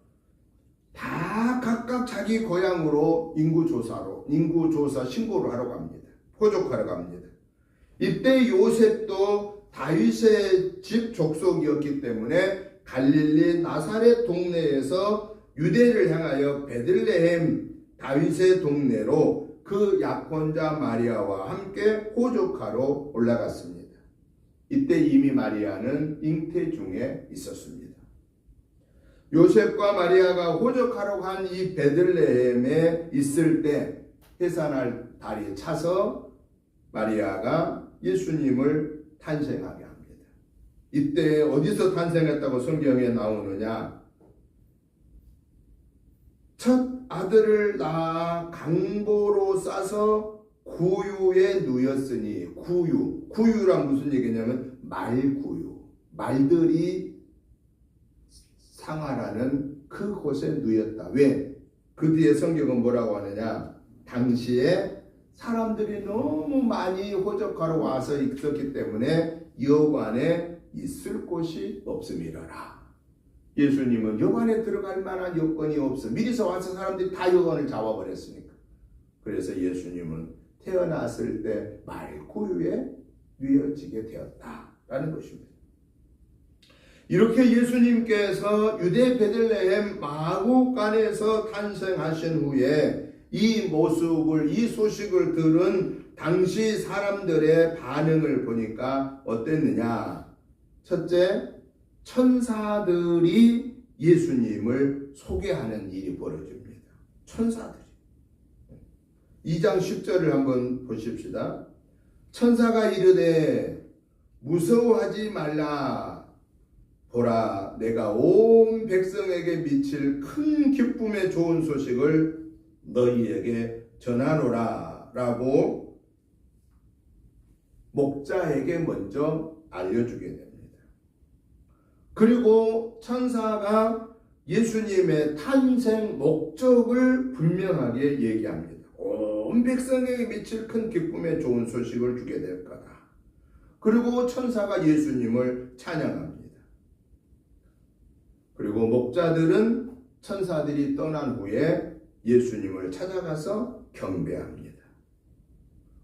[SPEAKER 1] 다 각각 자기 고향으로 인구조사 신고를 하러 갑니다. 호족하러 갑니다. 이때 요셉도 다윗의 집 족속이었기 때문에 갈릴리 나사렛 동네에서 유대를 향하여 베들레헴 다윗의 동네로 그 약혼자 마리아와 함께 호족하러 올라갔습니다. 이때 이미 마리아는 잉태 중에 있었습니다. 요셉과 마리아가 호적하러 간 이 베들레헴에 있을 때 해산할 달이 차서 마리아가 예수님을 탄생하게 합니다. 이때 어디서 탄생했다고 성경에 나오느냐? 첫 아들을 낳아 강보로 싸서 구유에 누였으니, 구유란 무슨 얘기냐면 말구유, 말들이 상하라는 그곳에 누였다. 왜? 그 뒤에 성경은 뭐라고 하느냐? 당시에 사람들이 너무 많이 호적하러 와서 있었기 때문에 여관에 있을 곳이 없음이러라. 예수님은 여관에 들어갈 만한 여건이 없어. 미리서 와서 사람들이 다 여관을 잡아버렸으니까. 그래서 예수님은 태어났을 때 말구유에 누여지게 되었다라는 것입니다. 이렇게 예수님께서 유대 베들레헴 마구간에서 탄생하신 후에 이 모습을, 이 소식을 들은 당시 사람들의 반응을 보니까 어땠느냐? 첫째, 천사들이 예수님을 소개하는 일이 벌어집니다. 천사들이. 2장 10절을 한번 보십시다. 천사가 이르되 무서워하지 말라. 보라, 내가 온 백성에게 미칠 큰 기쁨의 좋은 소식을 너희에게 전하노라 라고 목자에게 먼저 알려주게 됩니다. 그리고 천사가 예수님의 탄생 목적을 분명하게 얘기합니다. 온 백성에게 미칠 큰 기쁨의 좋은 소식을 주게 될 거다. 그리고 천사가 예수님을 찬양합니다. 그리고 목자들은 천사들이 떠난 후에 예수님을 찾아가서 경배합니다.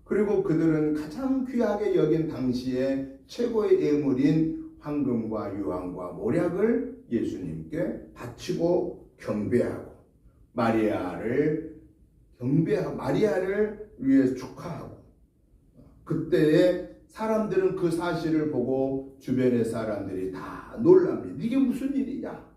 [SPEAKER 1] 그리고 그들은 가장 귀하게 여긴 당시의 최고의 예물인 황금과 유황과 모략을 예수님께 바치고 경배하고 마리아를 위해 축하하고, 그때에 사람들은 그 사실을 보고 주변의 사람들이 다 놀랍니다. 이게 무슨 일이냐?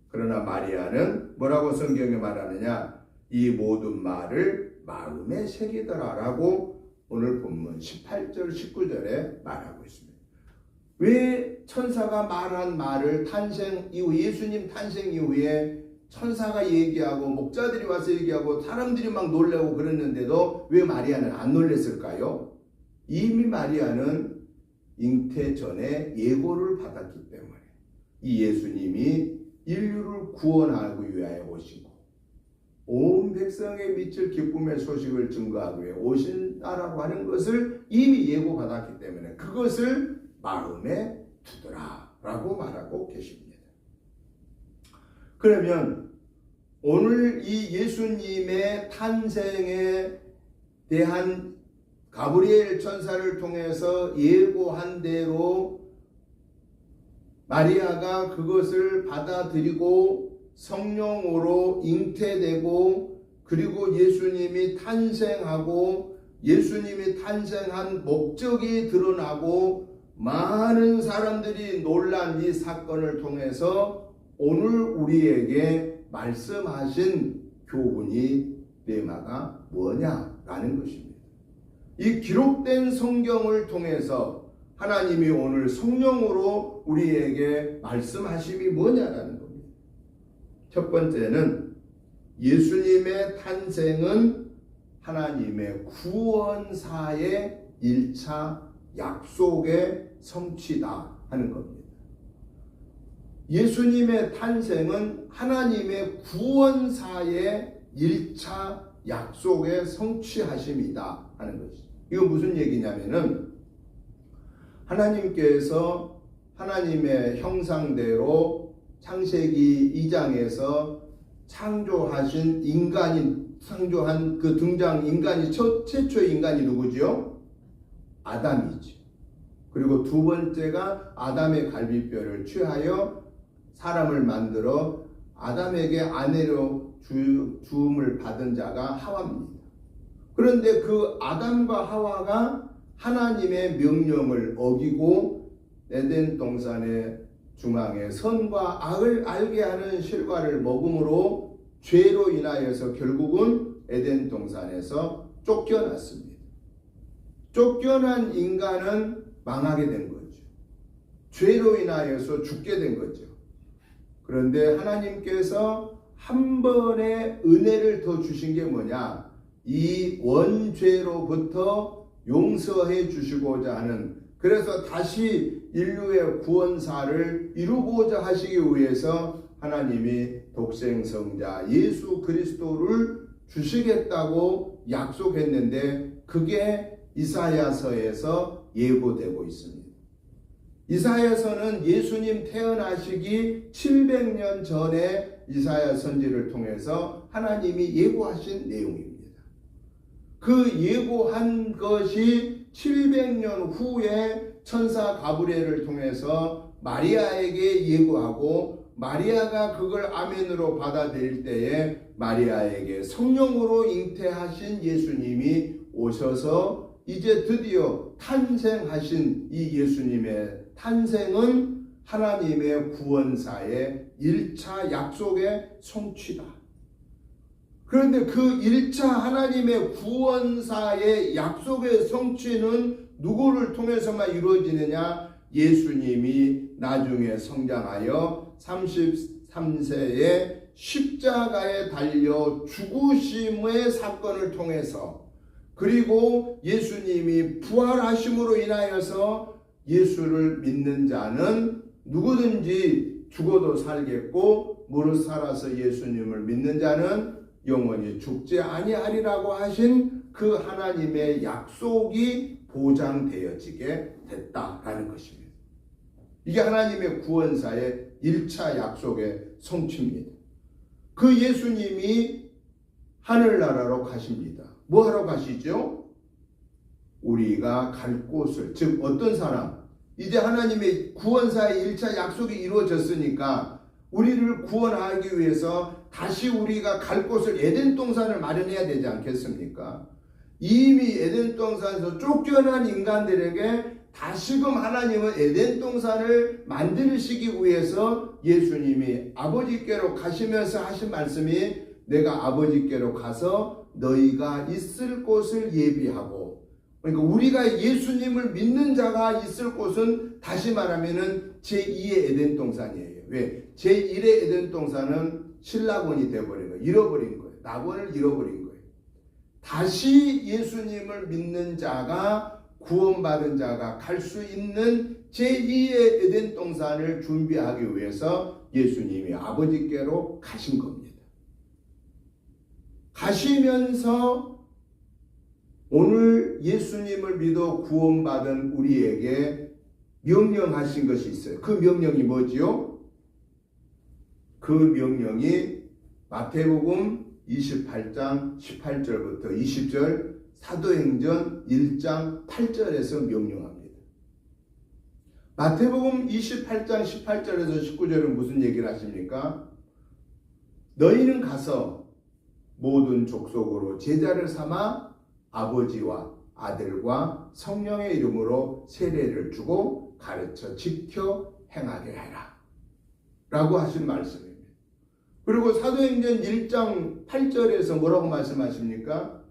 [SPEAKER 1] 그러나 마리아는 뭐라고 성경에 말하느냐? 이 모든 말을 마음에 새기더라 라고 오늘 본문 18절 19절에 말하고 있습니다. 왜 천사가 말한 말을 탄생 이후, 예수님 탄생 이후에 천사가 얘기하고 목자들이 와서 얘기하고 사람들이 막 놀라고 그랬는데도 왜 마리아는 안 놀랐을까요? 이미 마리아는 잉태 전에 예고를 받았기 때문에 이 예수님이 인류를 구원하기 위하여 오시고 온 백성에 미칠 기쁨의 소식을 증거하기 위해 오신다라고 하는 것을 이미 예고받았기 때문에 그것을 마음에 두더라 라고 말하고 계십니다. 그러면 오늘 이 예수님의 탄생에 대한 가브리엘 천사를 통해서 예고한 대로 마리아가 그것을 받아들이고 성령으로 잉태되고 그리고 예수님이 탄생하고 예수님이 탄생한 목적이 드러나고 많은 사람들이 놀란 이 사건을 통해서 오늘 우리에게 말씀하신 교훈이 테마가 뭐냐라는 것입니다. 이 기록된 성경을 통해서 하나님이 오늘 성령으로 우리에게 말씀하심이 뭐냐라는 겁니다. 첫 번째는 예수님의 탄생은 하나님의 구원사의 1차 약속의 성취다 하는 겁니다. 예수님의 탄생은 하나님의 구원사의 1차 약속의 성취하심이다 하는 것이죠. 이거 무슨 얘기냐면은 하나님께서 하나님의 형상대로 창세기 2장에서 창조한 그 등장 인간이 최초의 인간이 누구지요? 아담이지. 그리고 두 번째가 아담의 갈비뼈를 취하여 사람을 만들어 아담에게 아내로 주음을 받은 자가 하와입니다. 그런데 그 아담과 하와가 하나님의 명령을 어기고 에덴 동산의 중앙에 선과 악을 알게 하는 실과를 먹음으로 죄로 인하여서 결국은 에덴 동산에서 쫓겨났습니다. 쫓겨난 인간은 망하게 된 거죠. 죄로 인하여서 죽게 된 거죠. 그런데 하나님께서 한 번의 은혜를 더 주신 게 뭐냐? 이 원죄로부터 용서해 주시고자 하는, 그래서 다시 인류의 구원사를 이루고자 하시기 위해서 하나님이 독생성자 예수 그리스도를 주시겠다고 약속했는데 그게 이사야서에서 예고되고 있습니다. 이사야서는 예수님 태어나시기 700년 전에 이사야 선지를 통해서 하나님이 예고하신 내용입니다. 그 예고한 것이 700년 후에 천사 가브리엘을 통해서 마리아에게 예고하고 마리아가 그걸 아멘으로 받아들일 때에 마리아에게 성령으로 잉태하신 예수님이 오셔서 이제 드디어 탄생하신 이 예수님의 탄생은 하나님의 구원사의 1차 약속의 성취다. 그런데 그 1차 하나님의 구원사의 약속의 성취는 누구를 통해서만 이루어지느냐? 예수님이 나중에 성장하여 33세에 십자가에 달려 죽으심의 사건을 통해서, 그리고 예수님이 부활하심으로 인하여서 예수를 믿는 자는 누구든지 죽어도 살겠고 무릇 살아서 예수님을 믿는 자는 영원히 죽지 아니하리라고 하신 그 하나님의 약속이 보장되어지게 됐다라는 것입니다. 이게 하나님의 구원사의 1차 약속의 성취입니다. 그 예수님이 하늘나라로 가십니다. 뭐 하러 가시죠? 우리가 갈 곳을, 즉 어떤 사람, 이제 하나님의 구원사의 1차 약속이 이루어졌으니까 우리를 구원하기 위해서 다시 우리가 갈 곳을 에덴 동산을 마련해야 되지 않겠습니까? 이미 에덴 동산에서 쫓겨난 인간들에게 다시금 하나님은 에덴 동산을 만드시기 위해서 예수님이 아버지께로 가시면서 하신 말씀이 내가 아버지께로 가서 너희가 있을 곳을 예비하고, 그러니까 우리가 예수님을 믿는 자가 있을 곳은 다시 말하면은 제2의 에덴 동산이에요. 왜? 제1의 에덴 동산은 신라곤이 되어버린 거예요. 잃어버린 거예요. 낙원을 잃어버린 거예요. 다시 예수님을 믿는 자가, 구원받은 자가 갈 수 있는 제2의 에덴 동산을 준비하기 위해서 예수님이 아버지께로 가신 겁니다. 가시면서 오늘 예수님을 믿어 구원받은 우리에게 명령하신 것이 있어요. 그 명령이 뭐지요? 그 명령이 마태복음 28장 18절부터 20절, 사도행전 1장 8절에서 명령합니다. 마태복음 28장 18절에서 19절은 무슨 얘기를 하십니까? 너희는 가서 모든 족속으로 제자를 삼아 아버지와 아들과 성령의 이름으로 세례를 주고 가르쳐 지켜 행하게 해라 라고 하신 말씀입니다. 그리고 사도행전 1장 8절에서 뭐라고 말씀하십니까?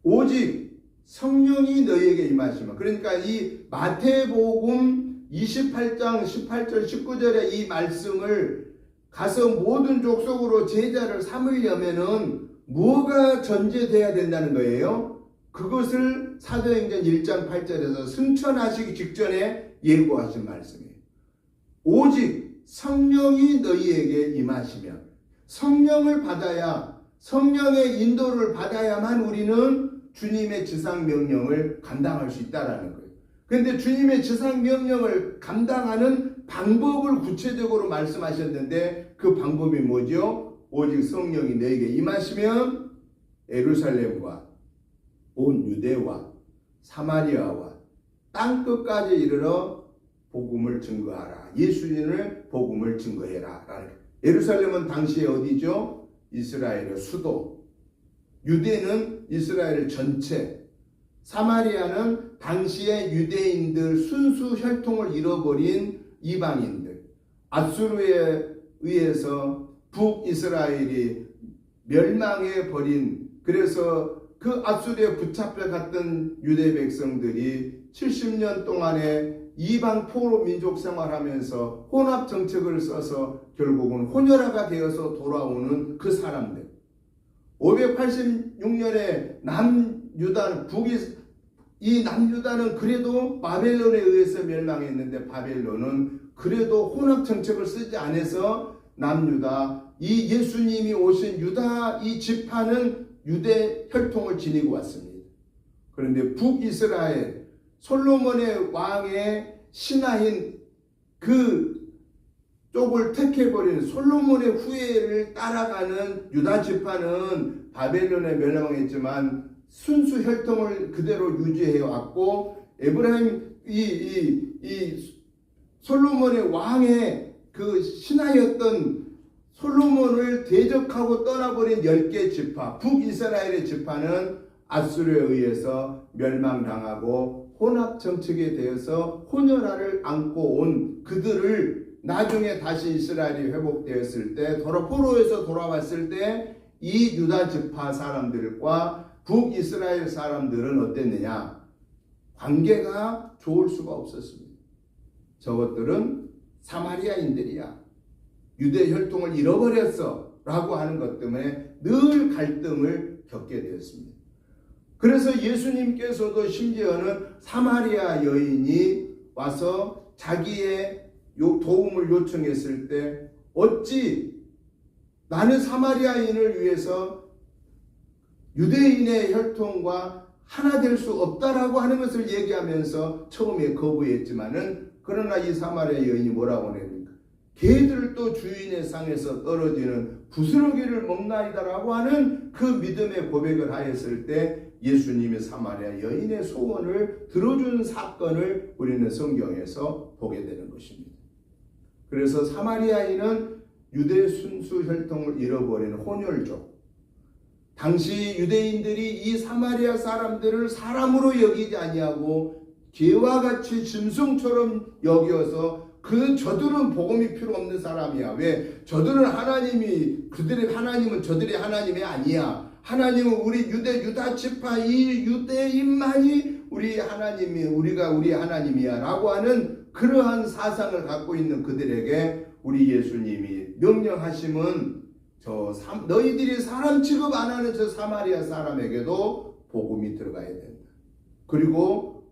[SPEAKER 1] 오직 성령이 너희에게 임하시면, 그러니까 이 마태복음 28장 18절 19절의 이 말씀을 가서 모든 족속으로 제자를 삼으려면은 뭐가 전제돼야 된다는 거예요? 그것을 사도행전 1장 8절에서 승천하시기 직전에 예고하신 말씀이에요. 오직 성령이 너희에게 임하시면, 성령을 받아야, 성령의 인도를 받아야만 우리는 주님의 지상명령을 감당할 수 있다는 거예요. 그런데 주님의 지상명령을 감당하는 방법을 구체적으로 말씀하셨는데 그 방법이 뭐죠? 오직 성령이 너에게 임하시면 예루살렘과 온 유대와 사마리아와 땅끝까지 이르러 복음을 증거하라. 예수님을 복음을 증거해라. 예루살렘은 당시에 어디죠? 이스라엘의 수도. 유대는 이스라엘 전체. 사마리아는 당시에 유대인들 순수 혈통을 잃어버린 이방인들. 앗수르에 의해서 북이스라엘이 멸망해 버린, 그래서 그 앗수르에 붙잡혀 갔던 유대 백성들이 70년 동안에 이방 포로 민족 생활하면서 혼합 정책을 써서 결국은 혼혈아가 되어서 돌아오는 그 사람들. 586년에 남유다, 이 남유다는 그래도 바벨론에 의해서 멸망했는데, 바벨론은 그래도 혼합 정책을 쓰지 않아서 남유다, 이 예수님이 오신 유다 이 지파는 유대 혈통을 지니고 왔습니다. 그런데 북이스라엘 솔로몬의 왕의 신하인 그 쪽을 택해버린 솔로몬의 후예를 따라가는 유다 지파는 바벨론에 멸망했지만 순수 혈통을 그대로 유지해 왔고, 에브라임 이 솔로몬의 왕의 그 신하였던 솔로몬을 대적하고 떠나버린 10개 지파, 북이스라엘의 지파는 앗수르에 의해서 멸망당하고 혼합 정책에 대해서 혼혈아를 안고 온 그들을 나중에 다시 이스라엘이 회복되었을 때, 포로에서 돌아왔을 때 이 유다 지파 사람들과 북이스라엘 사람들은 어땠느냐? 관계가 좋을 수가 없었습니다. 저것들은 사마리아인들이야, 유대 혈통을 잃어버렸어 라고 하는 것 때문에 늘 갈등을 겪게 되었습니다. 그래서 예수님께서도 심지어는 사마리아 여인이 와서 자기의 도움을 요청했을 때, 어찌 나는 사마리아인을 위해서 유대인의 혈통과 하나 될 수 없다라고 하는 것을 얘기하면서 처음에 거부했지만은, 그러나 이 사마리아 여인이 뭐라고 합니까? 개들도 주인의 상에서 떨어지는 부스러기를 먹나이다라고 하는 그 믿음의 고백을 하였을 때 예수님이 사마리아 여인의 소원을 들어준 사건을 우리는 성경에서 보게 되는 것입니다. 그래서 사마리아인은 유대 순수 혈통을 잃어버리는 혼혈족. 당시 유대인들이 이 사마리아 사람들을 사람으로 여기지 아니하고 개와 같이 짐승처럼 여겨서 저들은 복음이 필요 없는 사람이야. 왜? 저들은 그들의 하나님은 저들의 하나님이 아니야. 하나님은 우리 유다 지파 이 유대인만이 우리 하나님이야 라고 하는 그러한 사상을 갖고 있는 그들에게 우리 예수님이 명령하심은 너희들이 사람 취급 안 하는 저 사마리아 사람에게도 복음이 들어가야 된다. 그리고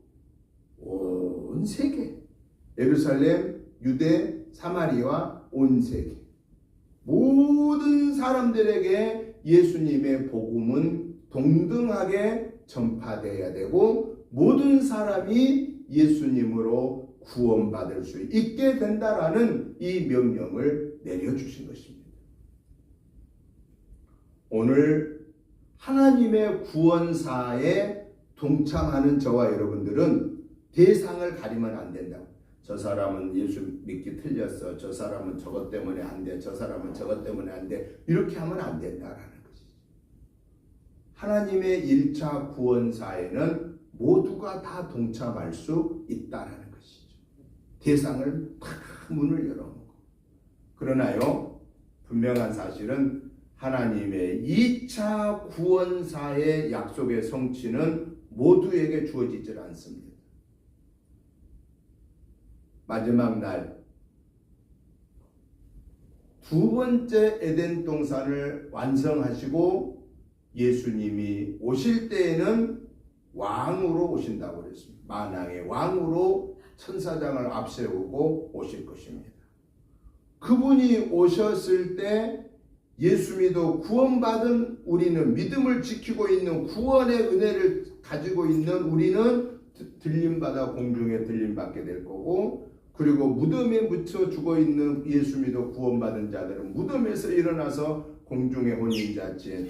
[SPEAKER 1] 온 세계, 예루살렘, 유대, 사마리아, 온 세계 모든 사람들에게 예수님의 복음은 동등하게 전파되어야 되고, 모든 사람이 예수님으로 구원받을 수 있게 된다라는 이 명령을 내려주신 것입니다. 오늘 하나님의 구원사에 동참하는 저와 여러분들은 대상을 가리면 안 된다고. 저 사람은 예수 믿기 틀렸어, 저 사람은 저것 때문에 안 돼, 저 사람은 저것 때문에 안 돼, 이렇게 하면 안 된다라는 것이죠. 하나님의 1차 구원사에는 모두가 다 동참할 수 있다라는 것이죠. 대상을 다 문을 열어놓고. 그러나요, 분명한 사실은 하나님의 2차 구원사의 약속의 성취는 모두에게 주어지질 않습니다. 마지막 날 두 번째 에덴 동산을 완성하시고 예수님이 오실 때에는 왕으로 오신다고 그랬습니다. 만왕의 왕으로 천사장을 앞세우고 오실 것입니다. 그분이 오셨을 때 예수 믿어 구원받은 우리는, 믿음을 지키고 있는 구원의 은혜를 가지고 있는 우리는 들림받아 공중에 들림받게 될 거고, 그리고 무덤에 묻혀 죽어 있는 예수 믿어 구원받은 자들은 무덤에서 일어나서 공중의 혼인잔치에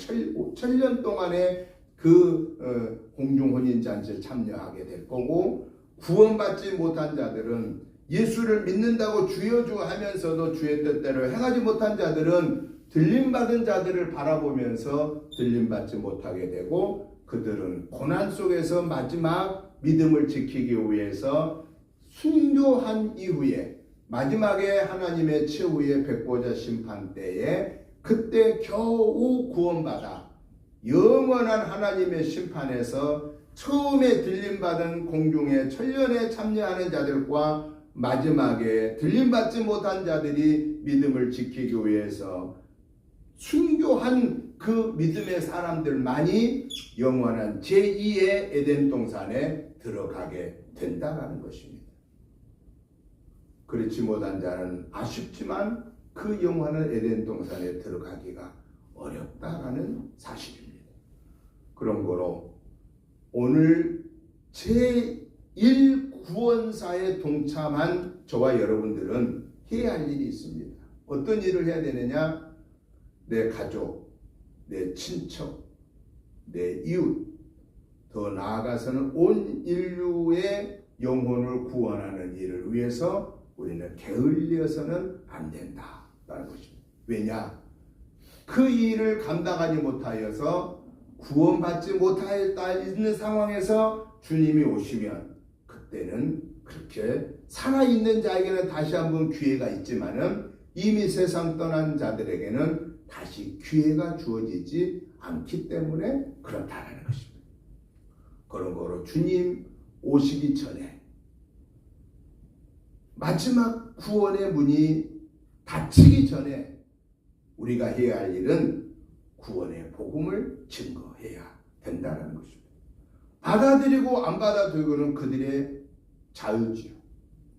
[SPEAKER 1] 천년 동안의 그 공중 혼인잔치에 참여하게 될 거고, 구원받지 못한 자들은 예수를 믿는다고 주여 주 하면서도 주의 뜻대로 행하지 못한 자들은 들림받은 자들을 바라보면서 들림받지 못하게 되고, 그들은 고난 속에서 마지막 믿음을 지키기 위해서 순교한 이후에 마지막에 하나님의 최후의 백보자 심판 때에 그때 겨우 구원받아 영원한 하나님의 심판에서 처음에 들림받은 공중의 천년에 참여하는 자들과 마지막에 들림받지 못한 자들이 믿음을 지키기 위해서 순교한 그 믿음의 사람들만이 영원한 제2의 에덴 동산에 들어가게 된다는 것입니다. 그렇지 못한 자는 아쉽지만 그 영원한 에덴 동산에 들어가기가 어렵다라는 사실입니다. 그런 거로 오늘 제1 구원사에 동참한 저와 여러분들은 해야 할 일이 있습니다. 어떤 일을 해야 되느냐? 내 가족, 내 친척, 내 이웃, 더 나아가서는 온 인류의 영혼을 구원하는 일을 위해서 우리는 게을리어서는 안 된다라는 것입니다. 왜냐? 그 일을 감당하지 못하여서 구원받지 못하였다 있는 상황에서 주님이 오시면 그때는 그렇게 살아있는 자에게는 다시 한번 기회가 있지만은 이미 세상 떠난 자들에게는 다시 기회가 주어지지 않기 때문에 그렇다는 것입니다. 그런 거로 주님 오시기 전에 마지막 구원의 문이 닫히기 전에 우리가 해야 할 일은 구원의 복음을 증거해야 된다는 것입니다. 받아들이고 안 받아들이고는 그들의 자유지요.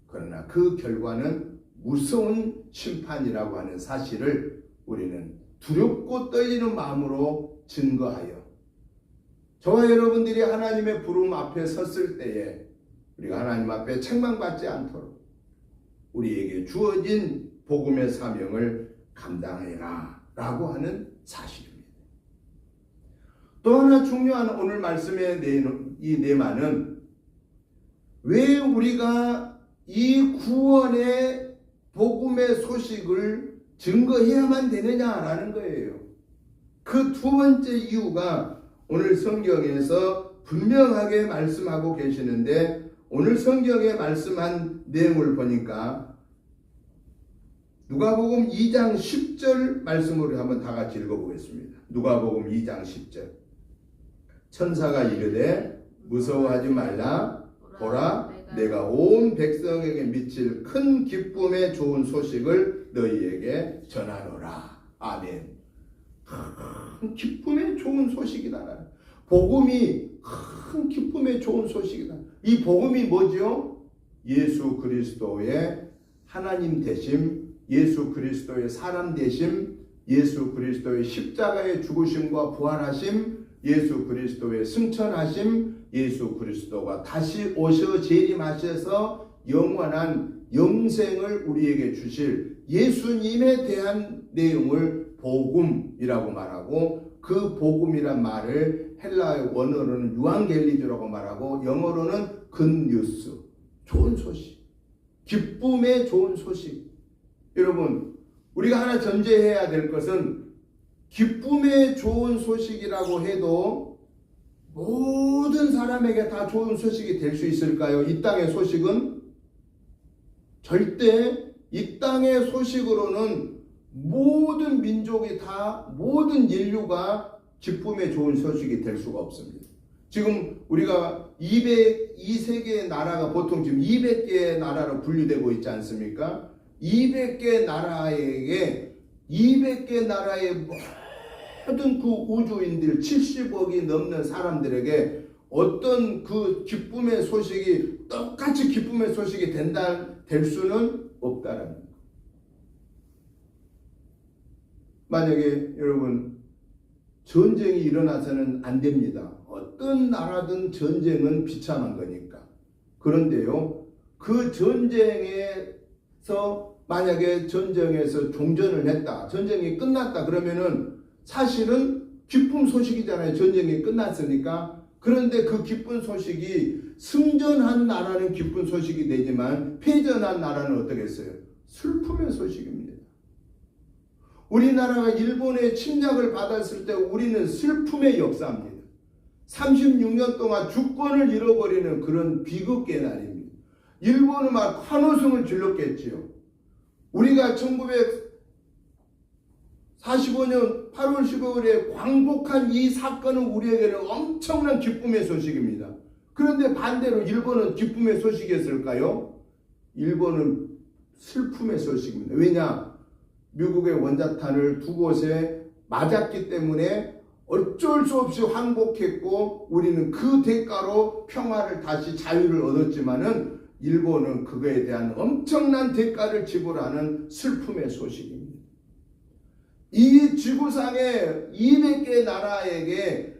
[SPEAKER 1] 그러나 그 결과는 무서운 심판이라고 하는 사실을 우리는 두렵고 떨리는 마음으로 증거하여 저와 여러분들이 하나님의 부름 앞에 섰을 때에 우리가 하나님 앞에 책망받지 않도록 우리에게 주어진 복음의 사명을 감당해라 라고 하는 사실입니다. 또 하나 중요한 오늘 말씀의 이 내만은 왜 우리가 이 구원의 복음의 소식을 증거해야만 되느냐라는 거예요. 그 두 번째 이유가 오늘 성경에서 분명하게 말씀하고 계시는데, 오늘 성경에 말씀한 내용을 보니까 누가복음 2장 10절 말씀으로 한번 다 같이 읽어보겠습니다. 누가복음 2장 10절. 천사가 이르되 무서워하지 말라. 보라, 내가 온 백성에게 미칠 큰 기쁨의 좋은 소식을 너희에게 전하노라. 아멘. 큰 기쁨의 좋은 소식이다. 복음이 큰 기쁨의 좋은 소식이다. 이 복음이 뭐죠? 예수 그리스도의 하나님 되심, 예수 그리스도의 사람 되심, 예수 그리스도의 십자가의 죽으심과 부활하심, 예수 그리스도의 승천하심, 예수 그리스도가 다시 오셔 재림하셔서 영원한 영생을 우리에게 주실 예수님에 대한 내용을 복음이라고 말하고, 그 복음이란 말을 헬라의 원어로는 유앙겔리조라고 말하고 영어로는 굿뉴스, 좋은 소식, 기쁨의 좋은 소식. 여러분, 우리가 하나 전제해야 될 것은 기쁨의 좋은 소식이라고 해도 모든 사람에게 다 좋은 소식이 될 수 있을까요? 이 땅의 소식은 절대 이 땅의 소식으로는 모든 민족이 다, 모든 인류가 기쁨의 좋은 소식이 될 수가 없습니다. 지금 우리가 2세계의 나라가 보통 지금 200개의 나라로 분류되고 있지 않습니까? 200개 나라에게 200개 나라의 모든 그 우주인들 70억이 넘는 사람들에게 어떤 그 기쁨의 소식이 똑같이 기쁨의 소식이 될 수는 없다라는 거예요. 만약에 여러분 전쟁이 일어나서는 안 됩니다. 어떤 나라든 전쟁은 비참한 거니까. 그런데요, 그 전쟁에서 만약에 전쟁에서 종전을 했다. 전쟁이 끝났다. 그러면은 사실은 기쁜 소식이잖아요. 전쟁이 끝났으니까. 그런데 그 기쁜 소식이 승전한 나라는 기쁜 소식이 되지만 패전한 나라는 어떻겠어요? 슬픔의 소식입니다. 우리나라가 일본의 침략을 받았을 때 우리는 슬픔의 역사입니다. 36년 동안 주권을 잃어버리는 그런 비극의 날입니다. 일본은 막 환호성을 질렀겠지요. 우리가 1945년 8월 15일에 광복한 이 사건은 우리에게는 엄청난 기쁨의 소식입니다. 그런데 반대로 일본은 기쁨의 소식이었을까요? 일본은 슬픔의 소식입니다. 왜냐? 미국의 원자탄을 두 곳에 맞았기 때문에 어쩔 수 없이 항복했고 우리는 그 대가로 평화를 다시 자유를 얻었지만은 일본은 그거에 대한 엄청난 대가를 지불하는 슬픔의 소식입니다. 이 지구상의 200개 나라에게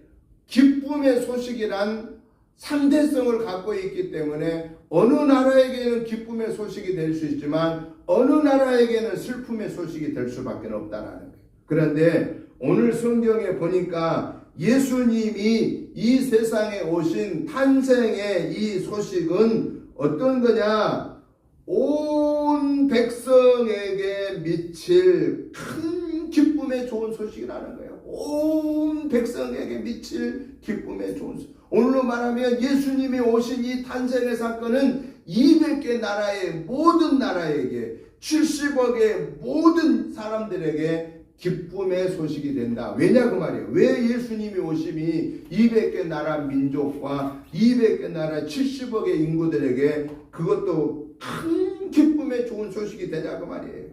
[SPEAKER 1] 기쁨의 소식이란 상대성을 갖고 있기 때문에 어느 나라에게는 기쁨의 소식이 될 수 있지만 어느 나라에게는 슬픔의 소식이 될 수밖에 없다라는 거예요. 그런데 오늘 성경에 보니까 예수님이 이 세상에 오신 탄생의 이 소식은 어떤 거냐? 온 백성에게 미칠 큰 기쁨의 좋은 소식이라는 거예요. 온 백성에게 미칠 기쁨의 좋은 소식. 오늘로 말하면 예수님이 오신 이 탄생의 사건은 200개 나라의 모든 나라에게 70억의 모든 사람들에게 기쁨의 소식이 된다. 왜냐 그 말이에요. 왜 예수님이 오심이 200개 나라 민족과 200개 나라 70억의 인구들에게 그것도 큰 기쁨의 좋은 소식이 되냐 그 말이에요.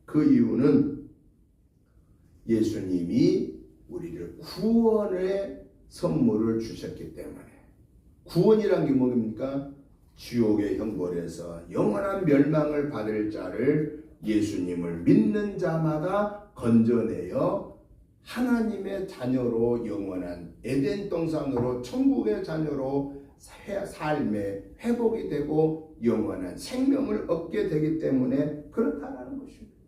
[SPEAKER 1] 그 이유는 예수님이 우리를 구원의 선물을 주셨기 때문에. 구원이란 게 뭡니까? 지옥의 형벌에서 영원한 멸망을 받을 자를 예수님을 믿는 자마다 건져내어 하나님의 자녀로 영원한 에덴 동산으로 천국의 자녀로 삶의 회복이 되고 영원한 생명을 얻게 되기 때문에 그렇다라는 것입니다.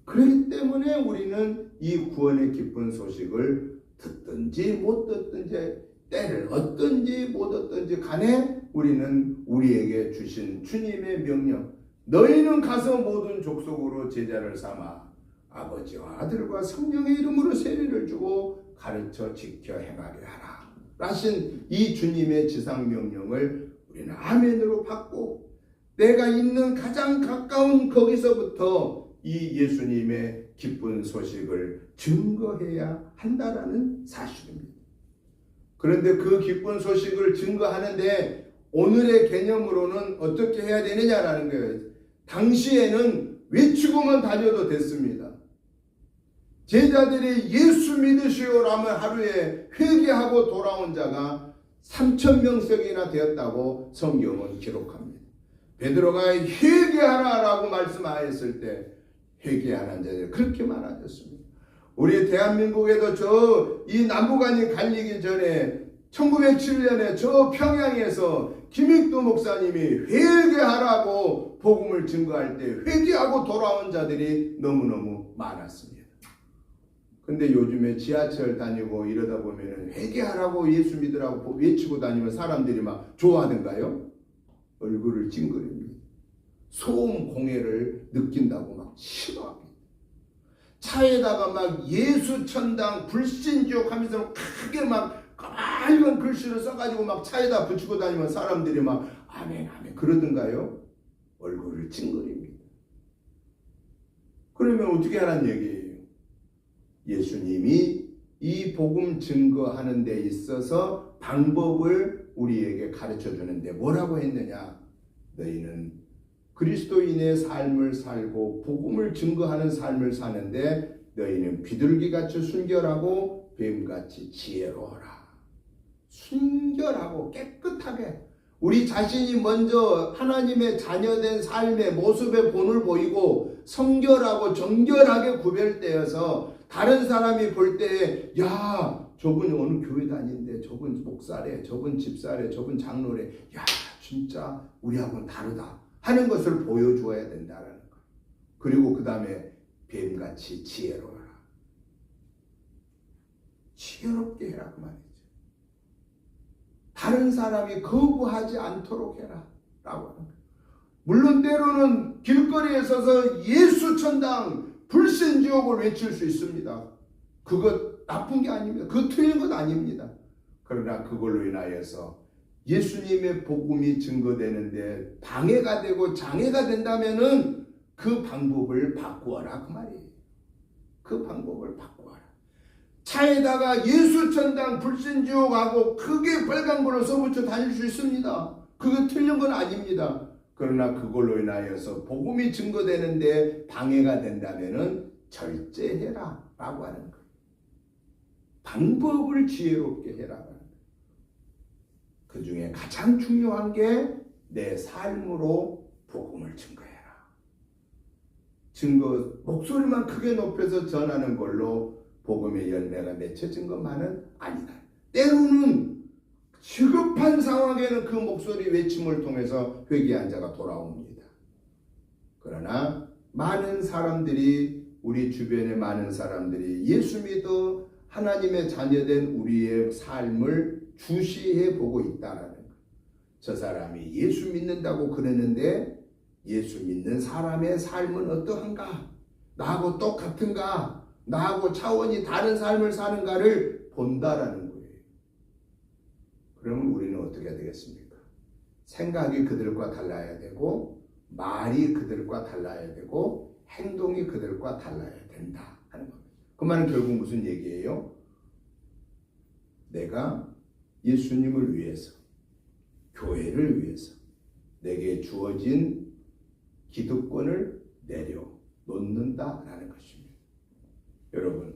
[SPEAKER 1] 그렇기 때문에 우리는 이 구원의 기쁜 소식을 듣든지 못 듣든지 때를 얻든지 못 얻든지 간에 우리는 우리에게 주신 주님의 명령, 너희는 가서 모든 족속으로 제자를 삼아 아버지와 아들과 성령의 이름으로 세례를 주고 가르쳐 지켜 행하게 하라 라신 이 주님의 지상명령을 우리는 아멘으로 받고 내가 있는 가장 가까운 거기서부터 이 예수님의 기쁜 소식을 증거해야 한다라는 사실입니다. 그런데 그 기쁜 소식을 증거하는데 오늘의 개념으로는 어떻게 해야 되느냐라는 거예요. 당시에는 외치고만 다녀도 됐습니다. 제자들이 예수 믿으시오라면 하루에 회개하고 돌아온 자가 3,000명씩이나 되었다고 성경은 기록합니다. 베드로가 회개하라라고 말씀하였을 때 회개하는 자들이 그렇게 많아졌습니다. 우리 대한민국에도 이 남북한이 갈리기 전에 1907년에 저 평양에서 김익두 목사님이 회개하라고 복음을 증거할 때 회개하고 돌아온 자들이 너무너무 많았습니다. 근데 요즘에 지하철 다니고 이러다 보면 회개하라고 예수 믿으라고 외치고 다니면 사람들이 막 좋아하던가요? 얼굴을 찡그립니다. 소음 공해를 느낀다고 막 싫어합니다. 차에다가 막 예수 천당 불신지옥 하면서 크게 막 빨간 글씨를 써가지고 막 차에다 붙이고 다니면 사람들이 막 아멘 아멘 그러던가요? 얼굴을 찡그립니다. 그러면 어떻게 하란 얘기예요? 예수님이 이 복음 증거하는 데 있어서 방법을 우리에게 가르쳐 주는데 뭐라고 했느냐? 너희는 그리스도인의 삶을 살고 복음을 증거하는 삶을 사는데 너희는 비둘기같이 순결하고 뱀같이 지혜로워라. 순결하고 깨끗하게 우리 자신이 먼저 하나님의 자녀된 삶의 모습의 본을 보이고 성결하고 정결하게 구별되어서 다른 사람이 볼 때에 야 저분이 어느 교회 다니는데 저분 목사래 저분 집사래 저분 장로래 야 진짜 우리하고는 다르다 하는 것을 보여주어야 된다는 거. 그리고 그 다음에 뱀같이 지혜로워라. 지혜롭게 해라 그 말이죠. 다른 사람이 거부하지 않도록 해라 라고 하는 거예요. 물론 때로는 길거리에 서서 예수 천당 불신지옥을 외칠 수 있습니다. 그것 나쁜 게 아닙니다. 그거 틀린 것 아닙니다. 그러나 그걸로 인하여서 예수님의 복음이 증거되는데 방해가 되고 장애가 된다면은 그 방법을 바꾸어라 그 말이에요. 그 방법을 바꾸어라. 차에다가 예수 천당 불신지옥하고 크게 빨간불을 써붙여 다닐 수 있습니다. 그거 틀린 건 아닙니다. 그러나 그걸로 인하여서 복음이 증거되는데 방해가 된다면은 절제해라 라고 하는 거예요. 방법을 지혜롭게 해라. 그 중에 가장 중요한 게 내 삶으로 복음을 증거해라. 목소리만 크게 높여서 전하는 걸로 복음의 열매가 맺혀진 것만은 아니다. 때로는 시급한 상황에는 그 목소리 외침을 통해서 회개한 자가 돌아옵니다. 그러나 많은 사람들이, 우리 주변의 많은 사람들이 예수 믿어 하나님의 자녀된 우리의 삶을 주시해 보고 있다라는 것. 저 사람이 예수 믿는다고 그러는데 예수 믿는 사람의 삶은 어떠한가? 나하고 똑같은가? 나하고 차원이 다른 삶을 사는가를 본다라는 거예요. 그러면 우리는 어떻게 해야 되겠습니까? 생각이 그들과 달라야 되고, 말이 그들과 달라야 되고, 행동이 그들과 달라야 된다 하는 겁니다. 그 말은 결국 무슨 얘기예요? 내가 예수님을 위해서, 교회를 위해서 내게 주어진 기득권을 내려놓는다라는 것입니다. 여러분,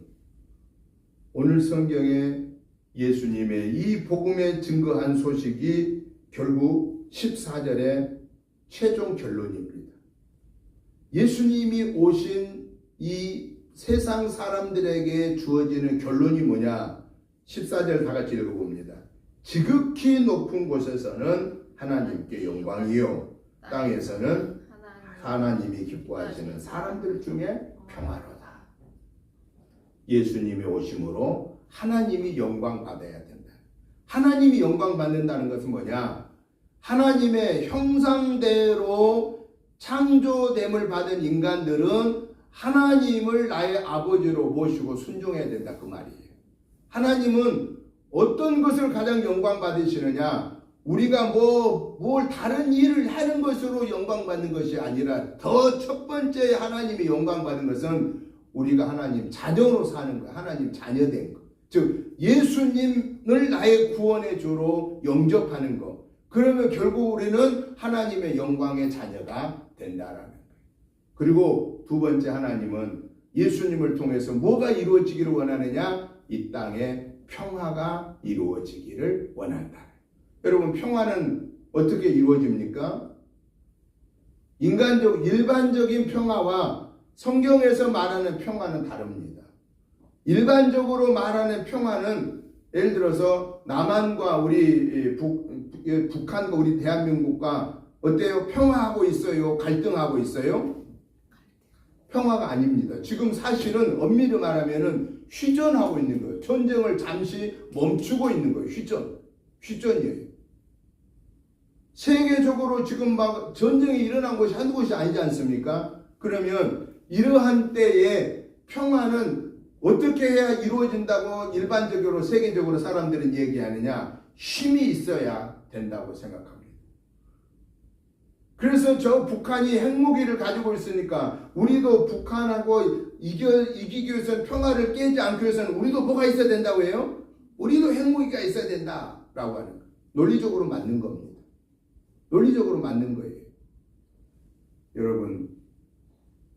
[SPEAKER 1] 오늘 성경에 예수님의 이 복음에 증거한 소식이 결국 14절의 최종 결론입니다. 예수님이 오신 이 세상 사람들에게 주어지는 결론이 뭐냐? 14절 다 같이 읽어봅니다. 지극히 높은 곳에서는 하나님께 영광이요, 땅에서는 하나님이 기뻐하시는 사람들 중에 평화로다. 예수님이 오심으로 하나님이 영광 받아야 된다. 하나님이 영광 받는다는 것은 뭐냐? 하나님의 형상대로 창조됨을 받은 인간들은 하나님을 나의 아버지로 모시고 순종해야 된다 그 말이에요. 하나님은 어떤 것을 가장 영광 받으시느냐? 우리가 뭘 다른 일을 하는 것으로 영광 받는 것이 아니라 더 첫 번째 하나님이 영광 받은 것은 우리가 하나님 자녀로 사는 거, 하나님 자녀된 거. 즉 예수님을 나의 구원의 주로 영접하는 거. 그러면 결국 우리는 하나님의 영광의 자녀가 된다라는 거예요. 그리고 두 번째 하나님은 예수님을 통해서 뭐가 이루어지기를 원하느냐? 이 땅에 평화가 이루어지기를 원한다. 여러분, 평화는 어떻게 이루어집니까? 일반적인 평화와 성경에서 말하는 평화는 다릅니다. 일반적으로 말하는 평화는 예를 들어서 남한과 우리 북한과 우리 대한민국과 어때요? 평화하고 있어요? 갈등하고 있어요? 평화가 아닙니다. 지금 사실은 엄밀히 말하면은 휴전하고 있는 거예요. 전쟁을 잠시 멈추고 있는 거예요. 휴전이에요. 세계적으로 지금 막 전쟁이 일어난 곳이 한두 곳이 아니지 않습니까? 그러면 이러한 때에 평화는 어떻게 해야 이루어진다고 일반적으로 세계적으로 사람들은 얘기하느냐? 힘이 있어야 된다고 생각합니다. 그래서 저 북한이 핵무기를 가지고 있으니까 우리도 북한하고 이기기 위해서는, 평화를 깨지 않기 위해서는 우리도 뭐가 있어야 된다고 해요? 우리도 핵무기가 있어야 된다라고 하는 거예요. 논리적으로 맞는 겁니다. 논리적으로 맞는 거예요. 여러분,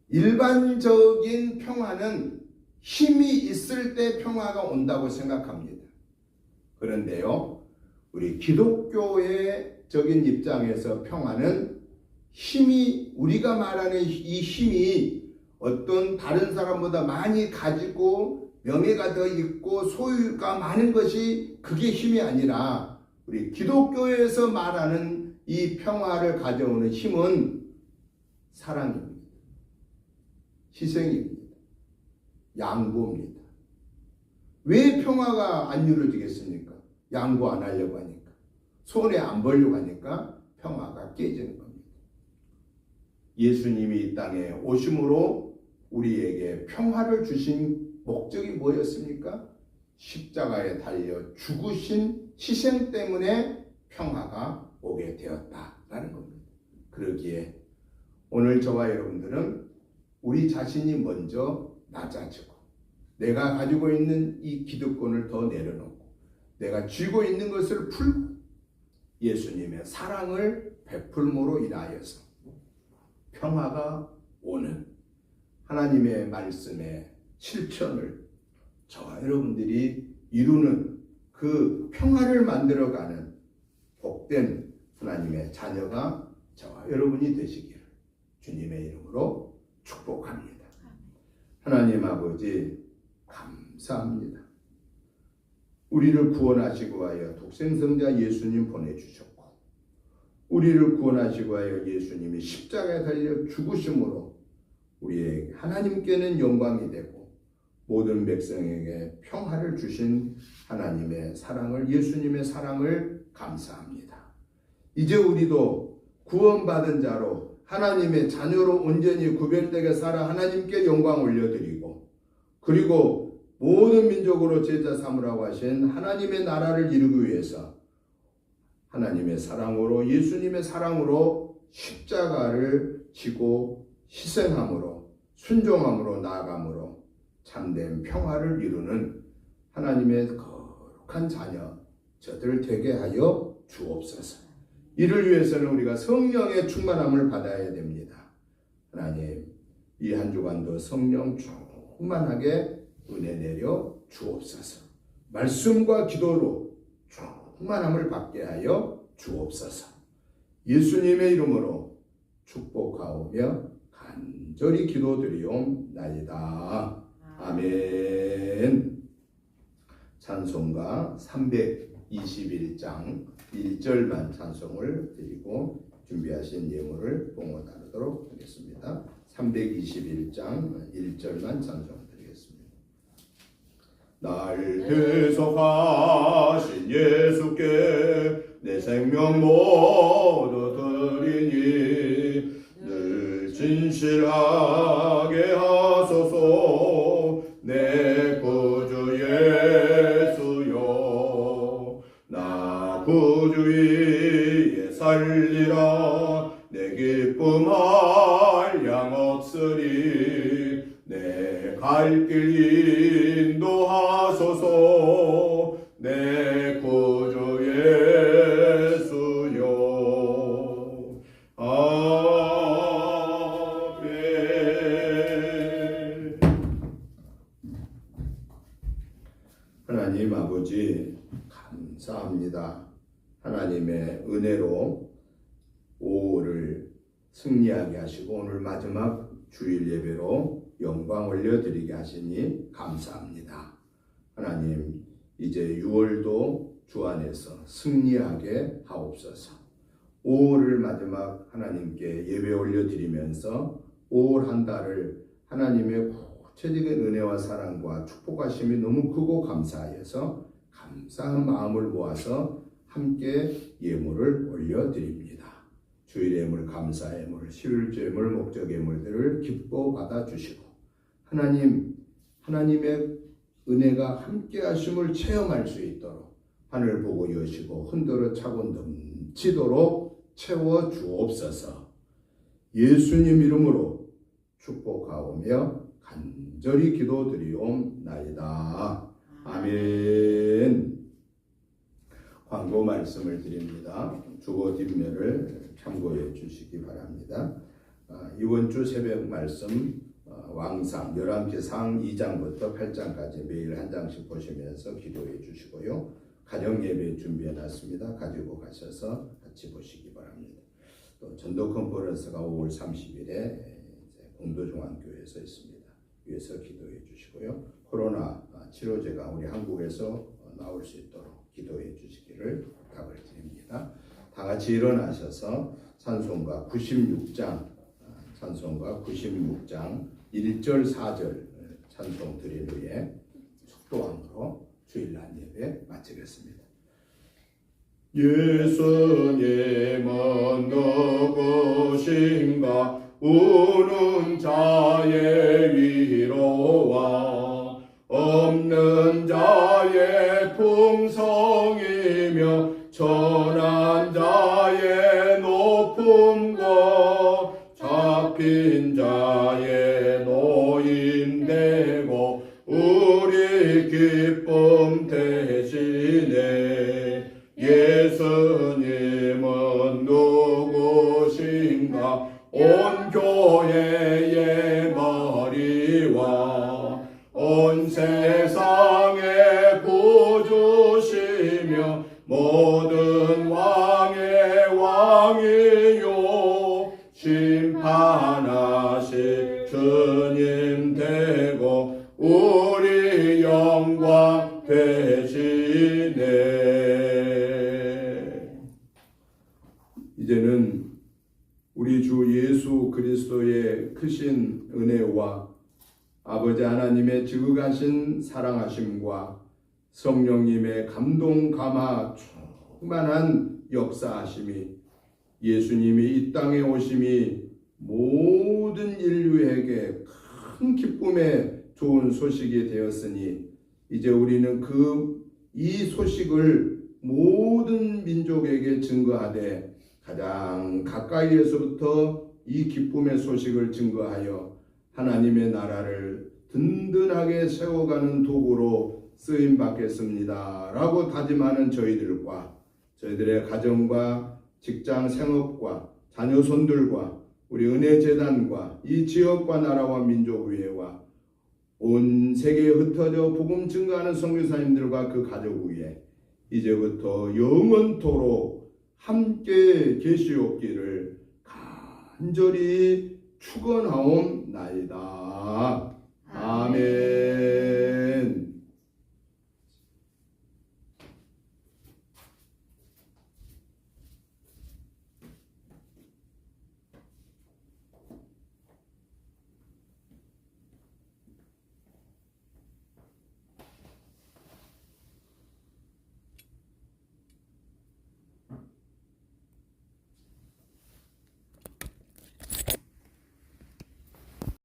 [SPEAKER 1] 일반적인 평화는 힘이 있을 때 평화가 온다고 생각합니다. 그런데요, 우리 기독교의적인 입장에서 평화는 우리가 말하는 이 힘이 어떤 다른 사람보다 많이 가지고 명예가 더 있고 소유가 많은 것이 그게 힘이 아니라 우리 기독교에서 말하는 이 평화를 가져오는 힘은 사랑입니다. 희생입니다. 양보입니다. 왜 평화가 안 이루어지겠습니까? 양보 안 하려고 하니까. 손해 안 벌려고 하니까 평화가 깨지는 겁니다. 예수님이 이 땅에 오심으로 우리에게 평화를 주신 목적이 뭐였습니까? 십자가에 달려 죽으신 희생 때문에 평화가 오게 되었다라는 겁니다. 그러기에 오늘 저와 여러분들은 우리 자신이 먼저 낮아지고 내가 가지고 있는 이 기득권을 더 내려놓고 내가 쥐고 있는 것을 풀고 예수님의 사랑을 베풀므로 인하여서 평화가 오는 하나님의 말씀의 실천을 저와 여러분들이 이루는 그 평화를 만들어가는 복된 하나님의 자녀가 저와 여러분이 되시기를 주님의 이름으로 축복합니다. 하나님 아버지 감사합니다. 우리를 구원하시고 하여 독생성자 예수님 보내주셨고 우리를 구원하시고 하여 예수님이 십자가에 달려 죽으심으로 우리에게 하나님께는 영광이 되고 모든 백성에게 평화를 주신 하나님의 사랑을 예수님의 사랑을 감사합니다. 이제 우리도 구원받은 자로 하나님의 자녀로 온전히 구별되게 살아 하나님께 영광 올려드리고 그리고 모든 민족으로 제자 삼으라고 하신 하나님의 나라를 이루기 위해서 하나님의 사랑으로 예수님의 사랑으로 십자가를 지고 희생함으로 순종함으로 나아감으로 참된 평화를 이루는 하나님의 거룩한 자녀 저들 되게 하여 주옵소서. 이를 위해서는 우리가 성령의 충만함을 받아야 됩니다. 하나님 이 한 주간도 성령 충만하게 은혜 내려 주옵소서. 말씀과 기도로 충만함을 받게 하여 주옵소서. 예수님의 이름으로 축복하오며 간절히 기도드리옵나이다. 아멘. 찬송가 321장 1절만 찬송을 드리고 준비하신 예물을 봉헌 나누도록 하겠습니다. 321장 1절만 찬송 드리겠습니다. 날 대속하신 예수께 내 생명 모두 드리니 늘 진실하게 하소서. 내 구주 예수여 나 구주 위에 살리라. 내 기쁨 한량 없으리. 내 갈 길 인도하소서. 내 구주 예수여 아멘. 하나님 아버지 감사합니다. 하나님의 은혜로 5월을 승리하게 하시고 오늘 마지막 주일 예배로 영광 올려드리게 하시니 감사합니다. 하나님 이제 6월도 주 안에서 승리하게 하옵소서. 5월을 마지막 하나님께 예배 올려드리면서 5월 한 달을 하나님의 구체적인 은혜와 사랑과 축복하심이 너무 크고 감사하여서 감사한 마음을 모아서 함께 예물을 올려드립니다. 주일 예물, 감사 예물, 십일조 예물, 목적 예물들을 기뻐 받아주시고 하나님의 은혜가 함께 하심을 체험할 수 있도록 하늘 보고 여시고 흔들어 차고 넘치도록 채워 주옵소서. 예수님 이름으로 축복하오며 간절히 기도드리옵나이다. 아멘. 광고 말씀을 드립니다. 주보 뒷면을 참고해 주시기 바랍니다. 이번 주 새벽 말씀 왕상 열왕기상 2장부터 8장까지 매일 한 장씩 보시면서 기도해 주시고요. 가정 예배 준비해 놨습니다. 가지고 가셔서 같이 보시기 바랍니다. 또 전도 컨퍼런스가 5월 30일에 공도중앙교회에서 있습니다. 위에서 기도해 주시고요. 코로나 치료제가 우리 한국에서 나올 수 있도록 기도해 주시기를 부탁을 드립니다. 다 같이 일어나셔서 찬송가 96장 1절 4절 찬송 드린 후에 축도함으로 주일날 예배 마치겠습니다. 예수님은 누구신가 우는 자의 위로와 없는 자의 풍성이며 천한 자의 높음과 잡힌 자의 노임되고 우리 기쁨 대신에 예수님은 누구신가 온 교회의 머리와 온 세상의 구주시며 모든 왕의 왕이요 심판하실 주님 되고 우리 영광 되시네. 이제는 우리 주 예수 그리스도의 크신 은혜와 아버지 하나님의 지극하신 사랑하심과 성령님의 감동 감화 충만한 역사하심이 예수님이 이 땅에 오심이 모든 인류에게 큰 기쁨의 좋은 소식이 되었으니 이제 우리는 이 소식을 모든 민족에게 증거하되 가장 가까이에서부터 이 기쁨의 소식을 증거하여 하나님의 나라를 든든하게 세워가는 도구로 쓰임 받겠습니다 라고 다짐하는 저희들과 저희들의 가정과 직장 생업과 자녀손들과 우리 은혜재단과 이 지역과 나라와 민족의회와 온 세계에 흩어져 복음 증거하는 선교사님들과 그 가족 위에 이제부터 영원토록 함께 계시옵기를 간절히 축원하옵나이다. 아멘.